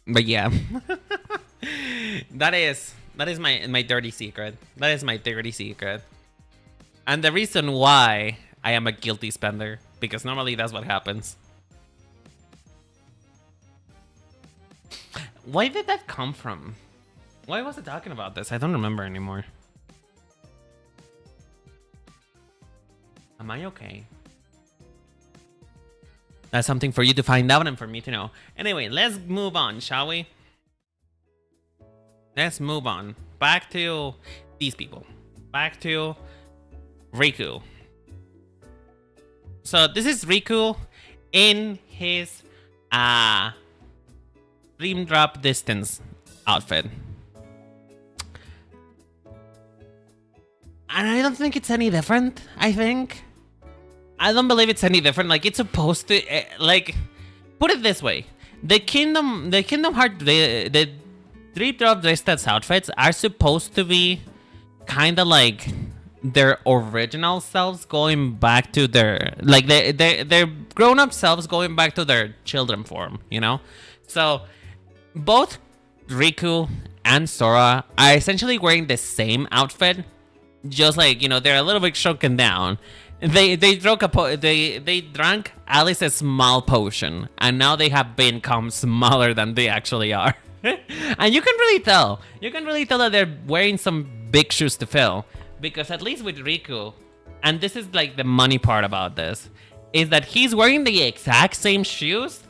But yeah, that is my dirty secret. That is my dirty secret. And the reason why I am a guilty spender, because normally that's what happens. Why did that come from? Why was I talking about this? I don't remember anymore. Am I okay? That's something for you to find out and for me to know. Anyway, let's move on, shall we? Let's move on. Back to these people. Back to Riku. So this is Riku in his Dream Drop Distance outfit. And I don't think it's any different, I think. I don't believe it's any different. Like, it's supposed to, like, put it this way. The Kingdom Heart, the Dream Drop Distance outfits are supposed to be kind of like their original selves going back to their, like, their grown-up selves going back to their children form, you know? So, both Riku and Sora are essentially wearing the same outfit, just like, you know, they're a little bit shrunken down. They drank Alice's small potion, and now they have become smaller than they actually are. And you can really tell. You can really tell that they're wearing some big shoes to fill, because at least with Riku, and this is like the money part about this, is that he's wearing the exact same shoes.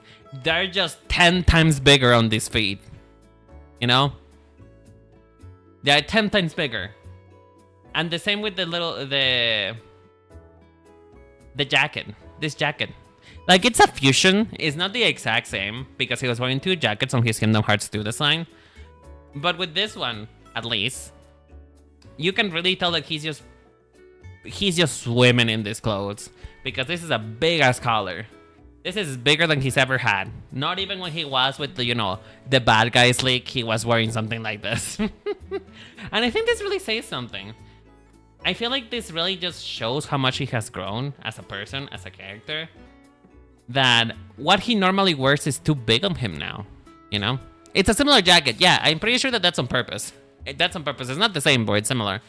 They're just 10 times bigger on these feet. You know? They're 10 times bigger. And the same with the jacket. This jacket. Like, it's a fusion. It's not the exact same, because he was wearing two jackets on his Kingdom Hearts 2 design. But with this one, at least, you can really tell that he's just swimming in these clothes, because this is a big ass collar. This is bigger than he's ever had. Not even when he was with the, you know, the bad guys league, he was wearing something like this. And I think this really says something. I feel like this really just shows how much he has grown as a person, as a character. That what he normally wears is too big on him now, you know? It's a similar jacket. Yeah, I'm pretty sure that that's on purpose. That's on purpose. It's not the same, but it's similar.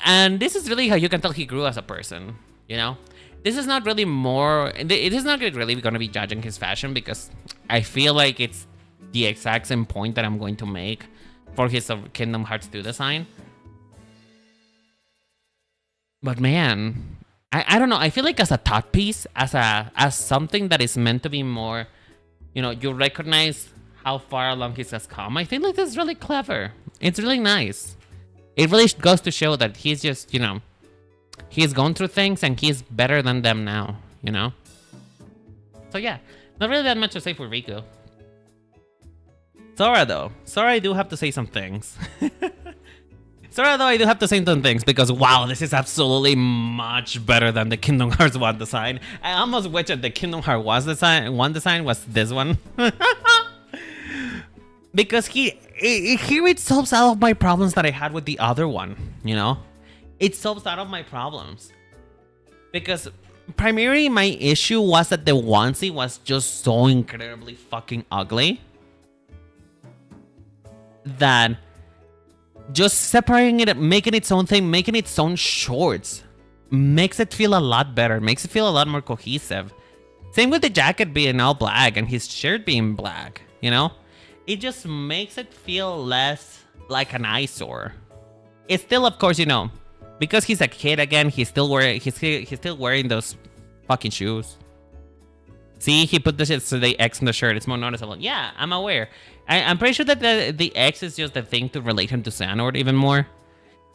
And this is really how you can tell he grew as a person, you know? This is not really more... It is not really going to be judging his fashion, because I feel like it's the exact same point that I'm going to make for his Kingdom Hearts 2 design. But man, I don't know. I feel like as a thought piece, as something that is meant to be more, you know, you recognize how far along he has come. I think like this is really clever. It's really nice. It really goes to show that he's just, you know, he's gone through things and he's better than them now, you know? So yeah, not really that much to say for Riku. Sora though. Sora, I do have to say some things. Sora though, I do have to say some things, because wow, this is absolutely much better than the Kingdom Hearts 1 design. I almost wish that the Kingdom Hearts 1 design was this one. Because here it solves all of my problems that I had with the other one, you know? It solves all of my problems. Because primarily my issue was that the onesie was just so incredibly fucking ugly that just separating it, making its own thing, making its own shorts, makes it feel a lot better, makes it feel a lot more cohesive. Same with the jacket being all black and his shirt being black, you know? It just makes it feel less like an eyesore. It's still, of course, you know, because he's a kid again, he's still wearing those fucking shoes. See, he put the X in the shirt. It's more noticeable. Yeah, I'm aware. I'm pretty sure that the X is just the thing to relate him to Xehanort even more.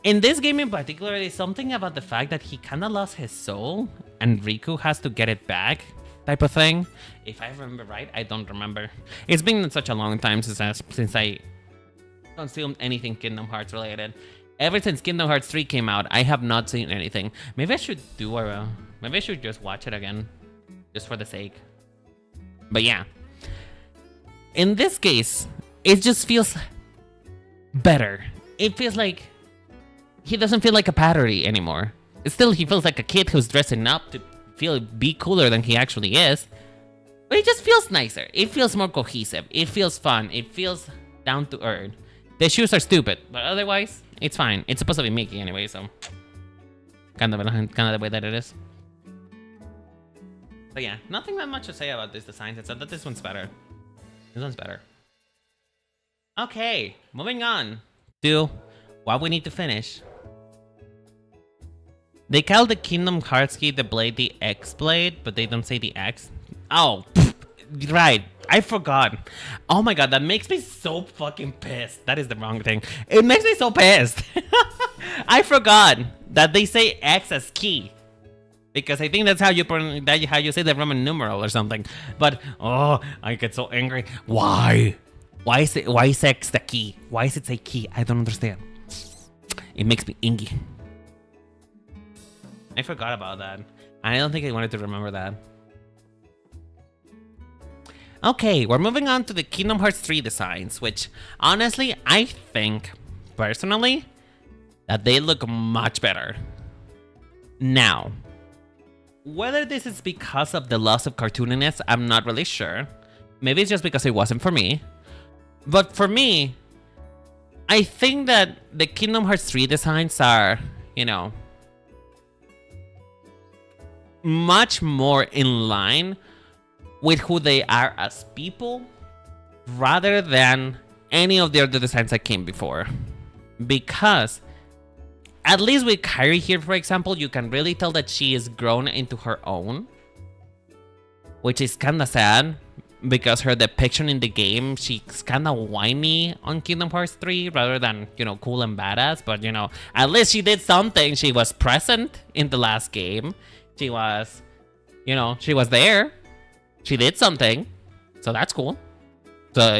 In this game in particular, there's something about the fact that he kind of lost his soul and Riku has to get it back type of thing. If I remember right, I don't remember. It's been such a long time since I consumed anything Kingdom Hearts related. Ever since Kingdom Hearts 3 came out, I have not seen anything. Maybe I should maybe I should just watch it again, just for the sake. But yeah. in this case, it just feels better. It feels like he doesn't feel like a pattery anymore. Still, he feels like a kid who's dressing up to be cooler than he actually is. But it just feels nicer. It feels more cohesive. It feels fun. It feels down to earth. The shoes are stupid, but otherwise, it's fine. It's supposed to be Mickey anyway, so kind of the way that it is. But yeah, nothing that much to say about this design, except that this one's better. This one's better. Okay, moving on to what we need to finish. They call the Kingdom Hearts key the blade the X blade, but they don't say the X. Oh, right. I forgot. Oh my god, that makes me so fucking pissed. That is the wrong thing. It makes me so pissed. I forgot that they say X as key. Because I think that's how you say the Roman numeral or something. But oh, I get so angry. Why? Why is X the key? Why is it say key? I don't understand. It makes me angry. I forgot about that. I don't think I wanted to remember that. Okay, we're moving on to the Kingdom Hearts 3 designs, which honestly, I think, personally, that they look much better. Now, whether this is because of the loss of cartooniness, I'm not really sure. Maybe it's just because it wasn't for me. But for me, I think that the Kingdom Hearts 3 designs are, you know, much more in line with who they are as people, rather than any of the other designs that came before. Because at least with Kairi here, for example, you can really tell that she is grown into her own, which is kind of sad, because her depiction in the game, she's kind of whiny on Kingdom Hearts 3 rather than, you know, cool and badass. But, you know, at least she did something. She was present in the last game. She was, you know, she was there. She did something. So that's cool. So,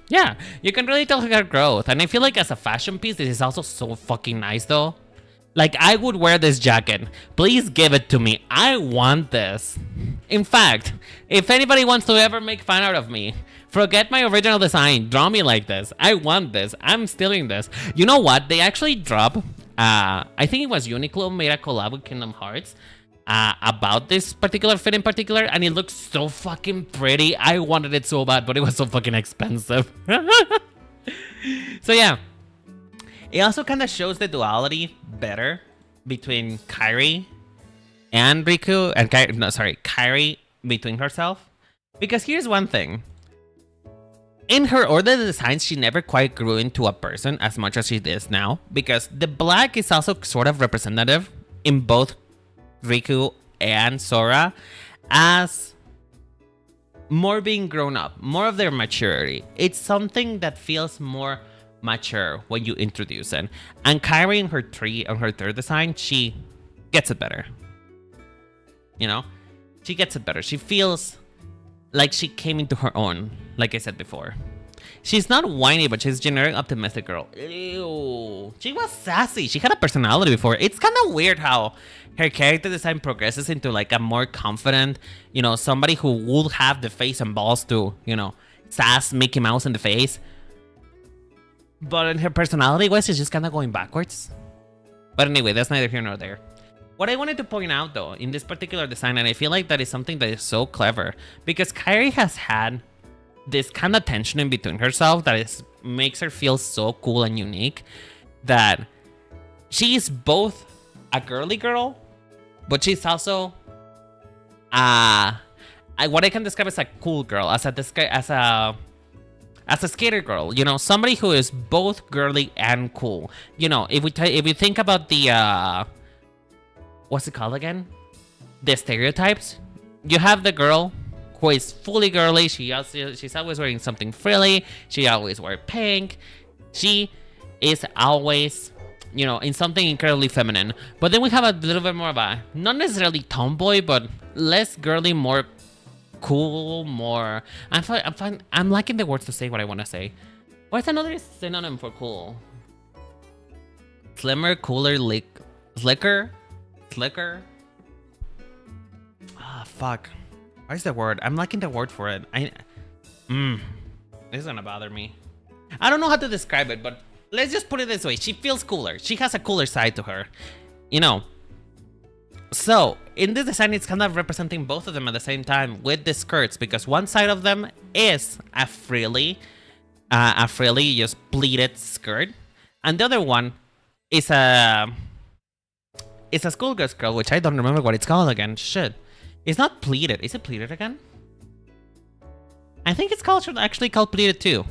yeah, you can really tell her growth. And I feel like as a fashion piece, this is also so fucking nice, though. Like, I would wear this jacket. Please give it to me. I want this. In fact, if anybody wants to ever make fun out of me, forget my original design. Draw me like this. I want this. I'm stealing this. You know what? They actually dropped, I think it was Uniqlo made a collab with Kingdom Hearts about this particular fit in particular, and it looks so fucking pretty. I wanted it so bad, but it was so fucking expensive. So yeah. It also kind of shows the duality better between Kairi and Riku, and Kairi between herself. Because here's one thing. In her order designs, she never quite grew into a person as much as she is now. Because the black is also sort of representative in both Riku and Sora as more being grown up, more of their maturity. It's something that feels more mature when you introduce it. And Kairi in her third design, she gets it better. You know? She gets it better. She feels like she came into her own, like I said before. She's not whiny, but she's generic optimistic girl. Ew. She was sassy. She had a personality before. It's kind of weird how her character design progresses into like a more confident, you know, somebody who would have the face and balls to, you know, sass Mickey Mouse in the face. But in her personality-wise, she's just kind of going backwards. But anyway, that's neither here nor there. What I wanted to point out, though, in this particular design, and I feel like that is something that is so clever, because Kairi has had this kind of tension in between herself that makes her feel so cool and unique, that she's both a girly girl, but she's also what I can describe as a cool girl, as a skater girl, you know, somebody who is both girly and cool. You know, if we think about the what's it called again? The stereotypes. You have the girl who is fully girly. She's always wearing something frilly. She always wears pink. She is always, you know, in something incredibly feminine. But then we have a little bit more of a, not necessarily tomboy, but less girly, more cool, more. I'm liking the words to say what I want to say. What's another synonym for cool? Slimmer, cooler, slicker. Fuck. Where's the word? I'm liking the word for it. This is gonna bother me. I don't know how to describe it, but let's just put it this way. She feels cooler. She has a cooler side to her. You know. So, in this design, it's kind of representing both of them at the same time with the skirts, because one side of them is a frilly just pleated skirt, and the other one is a schoolgirl skirt, which I don't remember what it's called again. Shit. It's not pleated. Is it pleated again? I think it's actually called pleated too.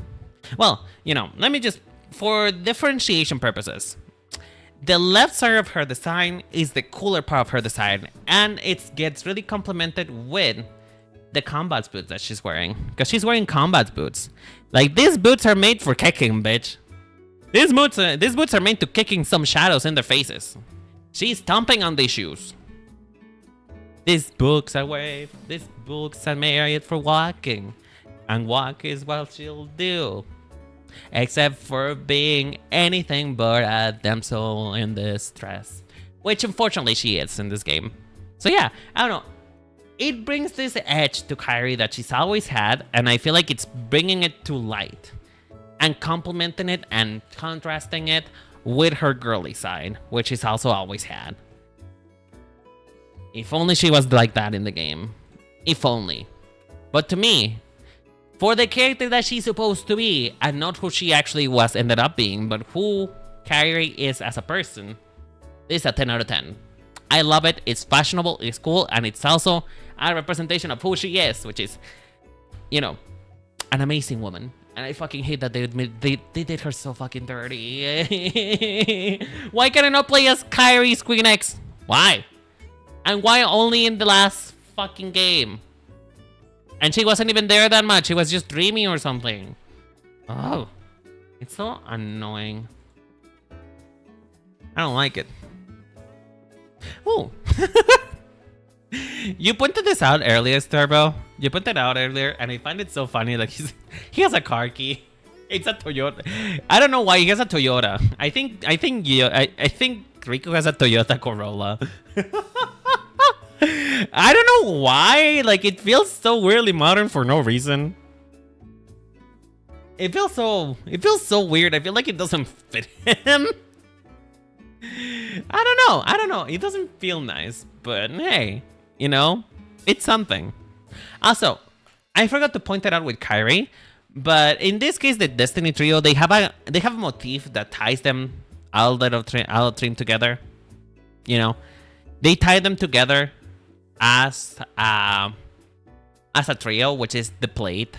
Well, you know, let me just, for differentiation purposes, the left side of her design is the cooler part of her design, and it gets really complemented with the combat boots that she's wearing, because she's wearing combat boots. Like, these boots are made for kicking, bitch. These boots are made to kicking some shadows in their faces. She's stomping on these shoes. These books are made for walking, and walk is what she'll do. Except for being anything but a damsel in distress, which unfortunately she is in this game. So yeah, I don't know. It brings this edge to Kairi that she's always had, and I feel like it's bringing it to light and complementing it and contrasting it with her girly side, which she's also always had. If only she was like that in the game. If only. But to me, for the character that she's supposed to be, and not who she actually ended up being, but who Kairi is as a person, this is a 10 out of 10. I love it. It's fashionable, it's cool, and it's also a representation of who she is, which is, you know, an amazing woman. And I fucking hate that they did her so fucking dirty. Why can I not play as Kairi Queen X? Why? And why only in the last fucking game? And she wasn't even there that much. She was just dreaming or something. Oh. It's so annoying. I don't like it. Oh. You pointed this out earlier, Turbo. You pointed out earlier, and I find it so funny that he has a car key. It's a Toyota. I don't know why he has a Toyota. I think Riku has a Toyota Corolla. I don't know why. Like, it feels so weirdly modern for no reason. It feels so weird. I feel like it doesn't fit him. I don't know. It doesn't feel nice, but hey, you know, it's something. Also, I forgot to point that out with Kairi, but in this case, the Destiny Trio, they have a motif that ties them all three together. You know, they tie them together as a trio, which is the plate.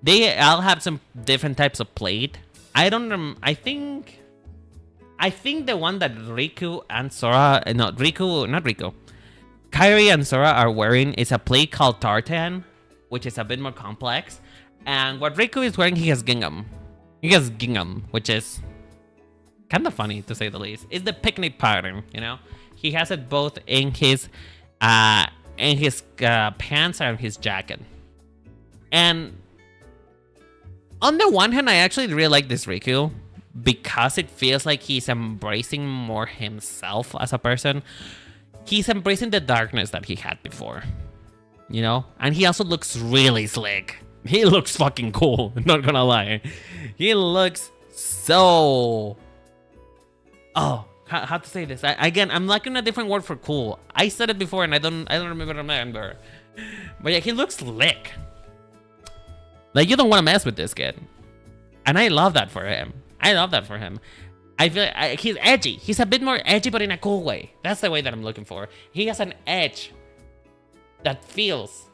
They all have some different types of plate. I think the one that Riku and Sora, Kairi and Sora are wearing is a plate called tartan, which is a bit more complex. And what Riku is wearing, he has gingham. Which is kind of funny to say the least. It's the picnic pattern, you know. He has it both in his pants and his jacket. And on the one hand, I actually really like this Riku, because it feels like he's embracing more himself as a person. He's embracing the darkness that he had before, you know? And he also looks really slick. He looks fucking cool, not gonna lie. He looks so... Oh, how to say this? Again, I'm lacking a different word for cool. I said it before and I don't remember. But yeah, he looks slick. Like, you don't want to mess with this kid. And I love that for him. I feel like he's edgy. He's a bit more edgy, but in a cool way. That's the way that I'm looking for. He has an edge that feels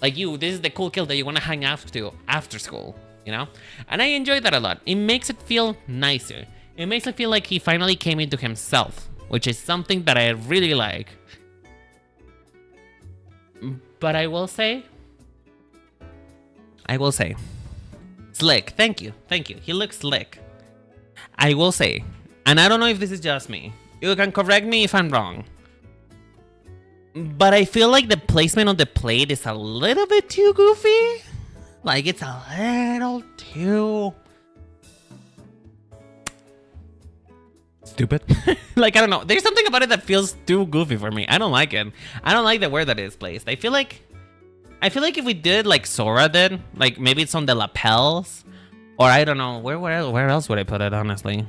like this is the cool kid that you want to hang out to after school, you know? And I enjoy that a lot. It makes it feel nicer. It makes it feel like he finally came into himself, which is something that I really like. But I will say, slick. Thank you. He looks slick. I will say, and I don't know if this is just me. You can correct me if I'm wrong. But I feel like the placement on the plate is a little bit too goofy. Like, it's a little too... stupid. Like, I don't know. There's something about it that feels too goofy for me. I don't like it. I don't like the way that it's placed. I feel like I feel like if we did like Sora did, like maybe it's on the lapels, or I don't know where else would I put it? Honestly,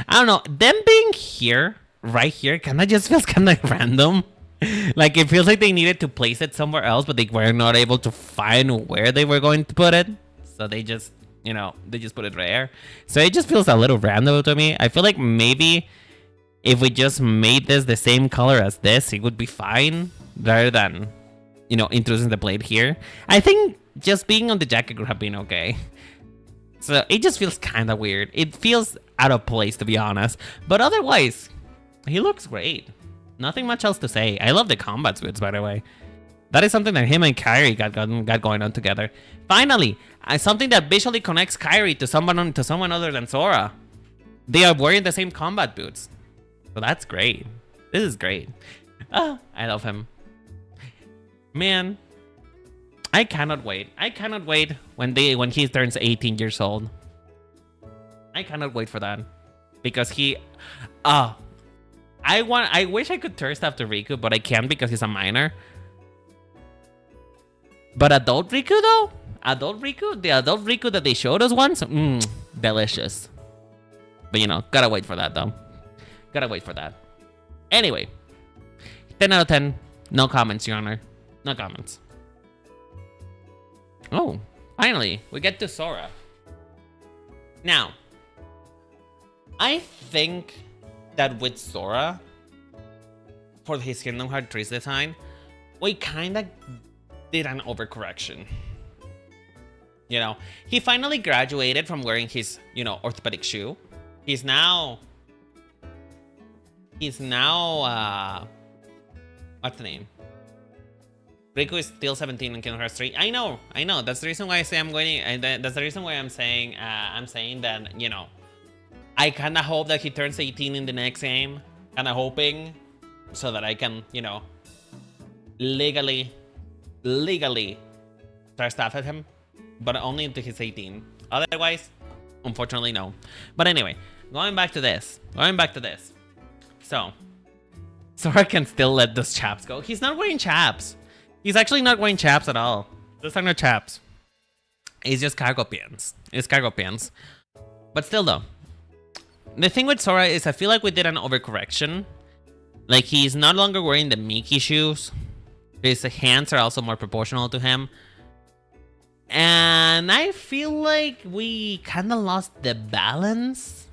I don't know. Them being here, right here, kind of just feels kind of random. Like it feels like they needed to place it somewhere else, but they were not able to find where they were going to put it, so they just, you know, they just put it right there. So it just feels a little random to me. I feel like maybe if we just made this the same color as this, it would be fine, rather than, you know, introducing the blade here. I think just being on the jacket would have been okay. So it just feels kind of weird. It feels out of place, to be honest. But otherwise, he looks great. Nothing much else to say. I love the combat suits, by the way. That is something that him and Kyrie got going on together. Finally, something that visually connects Kyrie to someone other than Sora. They are wearing the same combat boots. So that's great. This is great. I love him. Man, I cannot wait. I cannot wait when he turns 18 years old. I cannot wait for that. Because he... I wish I could turn stuff to Riku, but I can't because he's a minor. But adult Riku though? The adult Riku that they showed us once? Delicious. But you know, gotta wait for that though. Gotta wait for that. Anyway. 10 out of 10. No comments, Your Honor. No comments. Oh, finally, we get to Sora. Now, I think that with Sora, for his Kingdom Hearts 3 design, we kind of did an overcorrection. You know, he finally graduated from wearing his, you know, orthopedic shoe. He's now, what's the name? Riku is still 17 in Kingdom Hearts 3. I know. That's the reason why I say I'm waiting. That's the reason why I'm saying that, you know, I kind of hope that he turns 18 in the next game. Kind of hoping so that I can, you know, legally start stuff at him. But only until he's 18. Otherwise, unfortunately, no. But anyway, going back to this. So, Sora can still let those chaps go. He's not wearing chaps. He's actually not wearing chaps at all. Those are not chaps. It's just cargo pants. It's cargo pants. But still though, the thing with Sora is I feel like we did an overcorrection. Like he's no longer wearing the Mickey shoes. His hands are also more proportional to him. And I feel like we kind of lost the balance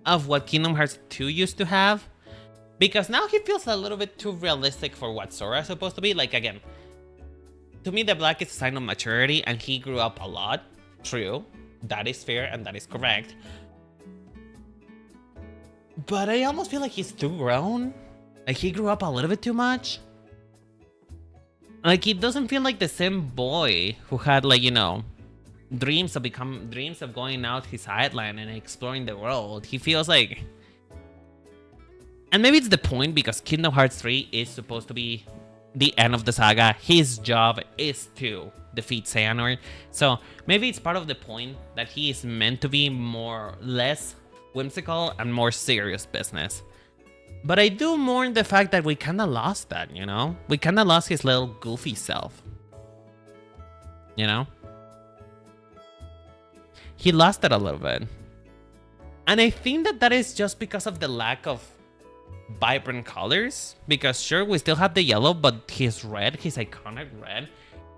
of what Kingdom Hearts 2 used to have. Because now he feels a little bit too realistic for what Sora is supposed to be. Like, again, to me, the black is a sign of maturity, and he grew up a lot. True. That is fair, and that is correct. But I almost feel like he's too grown. Like, he grew up a little bit too much. Like, he doesn't feel like the same boy who had, like, you know, dreams of going out his island and exploring the world. He feels like... And maybe it's the point because Kingdom Hearts 3 is supposed to be the end of the saga. His job is to defeat Xehanort. So maybe it's part of the point that he is meant to be less whimsical and more serious business. But I do mourn the fact that we kind of lost that, you know? We kind of lost his little goofy self. You know? He lost it a little bit. And I think that is just because of the lack of vibrant colors, because sure we still have the yellow, but his red, his iconic red,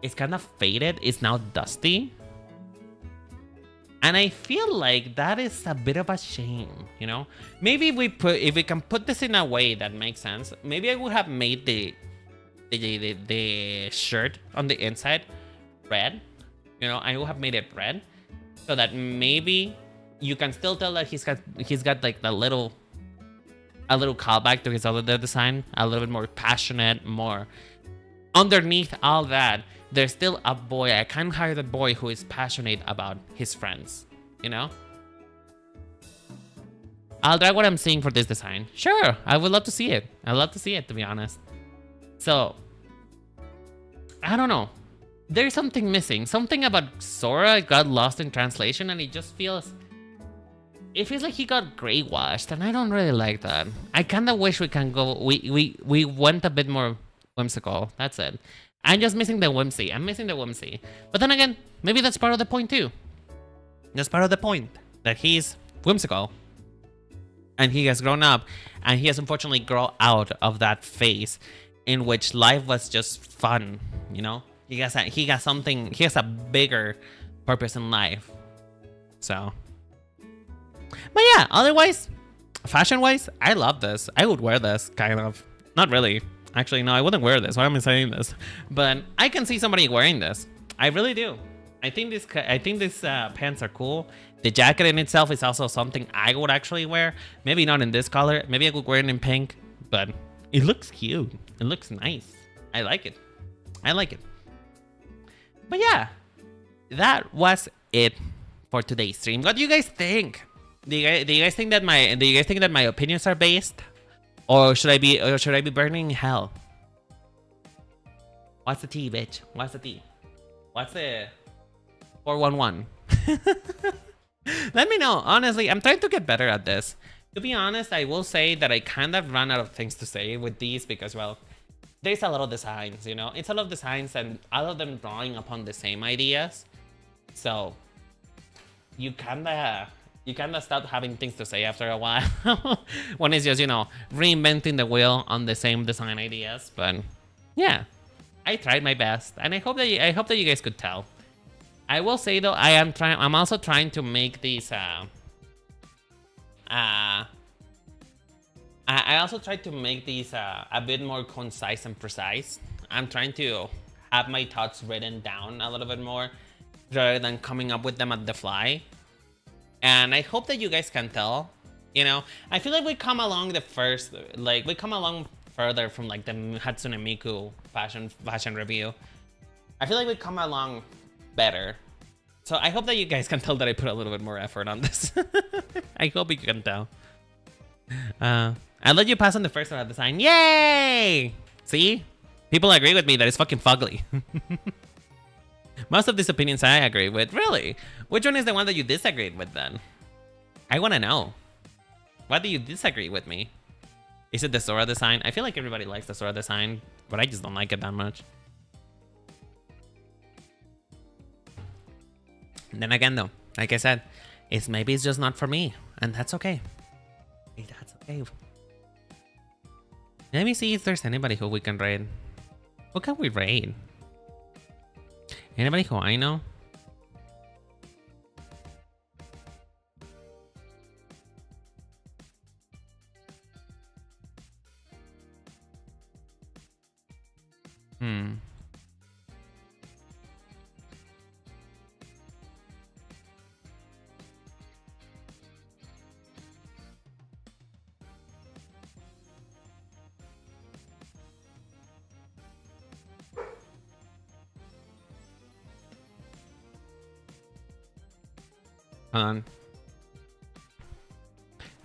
is kind of faded. It's now dusty, and I feel like that is a bit of a shame, you know. Maybe if we can put this in a way that makes sense, maybe I would have made the shirt on the inside red, you know. I would have made it red so that maybe you can still tell that he's got like a little callback to his other design, a little bit more passionate, more underneath all that. There's still a boy, a kind-hearted boy who is passionate about his friends, you know? I'll try what I'm seeing for this design. Sure, I would love to see it. I'd love to see it, to be honest. So, I don't know. There's something missing. Something about Sora got lost in translation, and it just feels... It feels like he got gray washed, and I don't really like that. I kind of wish we can go. We went a bit more whimsical. That's it. I'm just missing the whimsy. I'm missing the whimsy. But then again, maybe that's part of the point too. That's part of the point, that he's whimsical. And he has grown up, and he has unfortunately grown out of that phase in which life was just fun, you know? He has a bigger purpose in life. So. But yeah, otherwise, fashion-wise, I love this. I would wear this, kind of. Not really. Actually, no, I wouldn't wear this. Why am I saying this? But I can see somebody wearing this. I really do. I think these pants are cool. The jacket in itself is also something I would actually wear. Maybe not in this color. Maybe I would wear it in pink. But it looks cute. It looks nice. I like it. I like it. But yeah, that was it for today's stream. What do you guys think? Do you guys think that my opinions are based, or should I be burning in hell? What's the tea, bitch? What's the tea? What's the 411? Let me know. Honestly, I'm trying to get better at this. To be honest, I will say that I kind of run out of things to say with these because, well, there's a lot of designs, you know? It's a lot of designs and all of them drawing upon the same ideas. So you kinda stop having things to say after a while. When it's just, you know, reinventing the wheel on the same design ideas. But yeah, I tried my best, and I hope that you guys could tell. I will say though, I'm also trying to make these I also tried to make these a bit more concise and precise. I'm trying to have my thoughts written down a little bit more rather than coming up with them at the fly. And I hope that you guys can tell, you know, I feel like we come along further from like the Hatsune Miku fashion review. I feel like we come along better. So I hope that you guys can tell that I put a little bit more effort on this. I hope you can tell. I'll let you pass on the first art design. Yay! See? People agree with me that it's fucking fugly. Most of these opinions I agree with. Really? Which one is the one that you disagreed with then? I want to know. Why do you disagree with me? Is it the Sora design? I feel like everybody likes the Sora design, but I just don't like it that much. And then again though, like I said, maybe it's just not for me, and that's okay. That's okay. Let me see if there's anybody who we can raid. Who can we raid? Anybody who I know?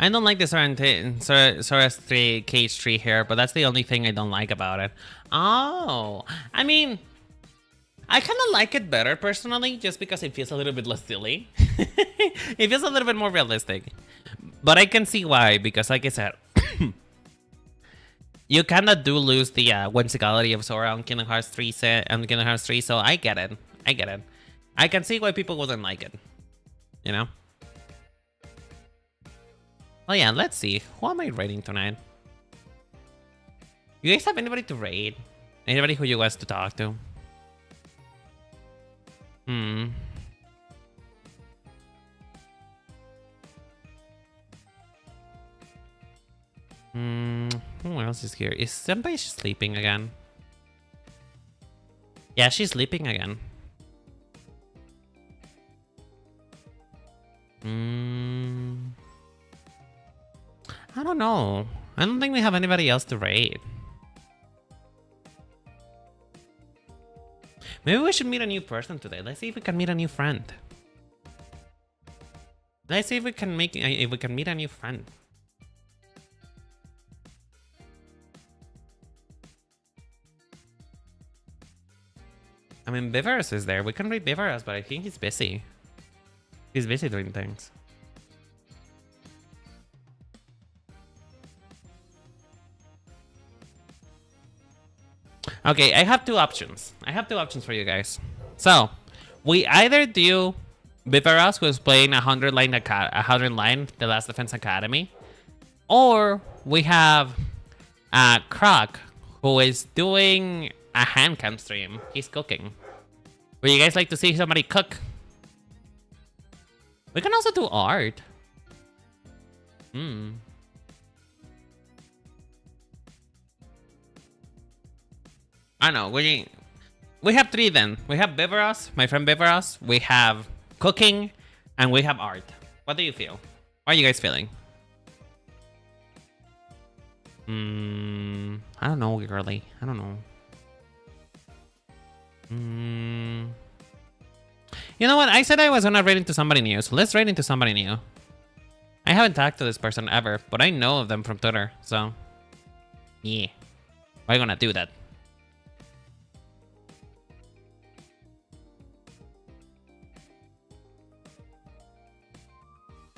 I don't like this Sora's 3 cage tree here, but that's the only thing I don't like about it. Oh, I mean, I kind of like it better personally, just because it feels a little bit less silly. It feels a little bit more realistic, but I can see why, because like I said, you kind of do lose the whimsicality of Sora on Kingdom Hearts 3 so I get it. I can see why people wouldn't like it. You know? Oh yeah, let's see. Who am I raiding tonight? You guys have anybody to raid? Anybody who you guys to talk to? Who else is here? Is somebody sleeping again? Yeah, she's sleeping again. I don't know. I don't think we have anybody else to raid. Maybe we should meet a new person today. Let's see if we can meet a new friend. Let's see if we can meet a new friend. I mean, Bivarus is there. We can raid Bivarus, but I think he's busy. He's busy doing things. Okay, I have two options. I have two options for you guys. So, we either do Viveros, who is playing 100 line, The Last Defense Academy, or we have Croc, who is doing a hand cam stream. He's cooking. Would you guys like to see somebody cook? We can also do art. I don't know. We have three then. We have Viveros, my friend Viveros. We have cooking, and we have art. What do you feel? What are you guys feeling? I don't know, girly. I don't know. You know what? I said I was gonna raid into somebody new, so let's raid into somebody new. I haven't talked to this person ever, but I know of them from Twitter, so yeah. We're gonna do that.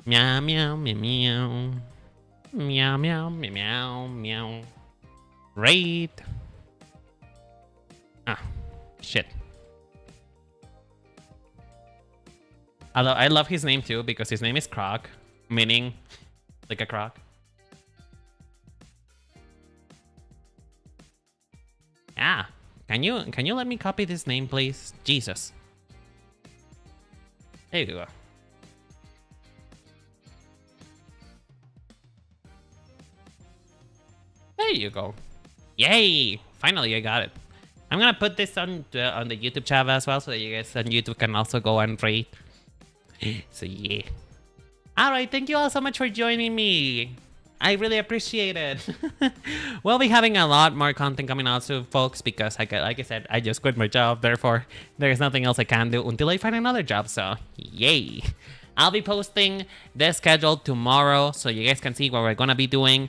Meow meow meow meow. Meow meow meow meow meow. Raid. Ah, shit. Although I love his name too because his name is Croc, meaning like a croc. Ah, can you let me copy this name, please? Jesus. There you go. There you go. Yay! Finally, I got it. I'm gonna put this on the YouTube chat as well, so that you guys on YouTube can also go and rate. So yeah. Alright, thank you all so much for joining me. I really appreciate it. We'll be having a lot more content coming out soon, folks, because like I said, I just quit my job. Therefore, there's nothing else I can do until I find another job. So yay. I'll be posting the schedule tomorrow, so you guys can see what we're gonna be doing.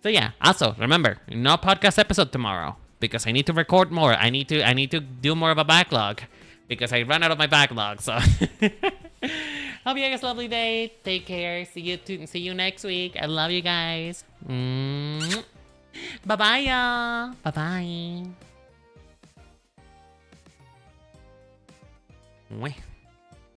So yeah, also remember, no podcast episode tomorrow because I need to record more. I need to do more of a backlog because I ran out of my backlog. So hope you guys have a lovely day. Take care. See you next week. I love you guys. Bye bye, y'all. Bye bye.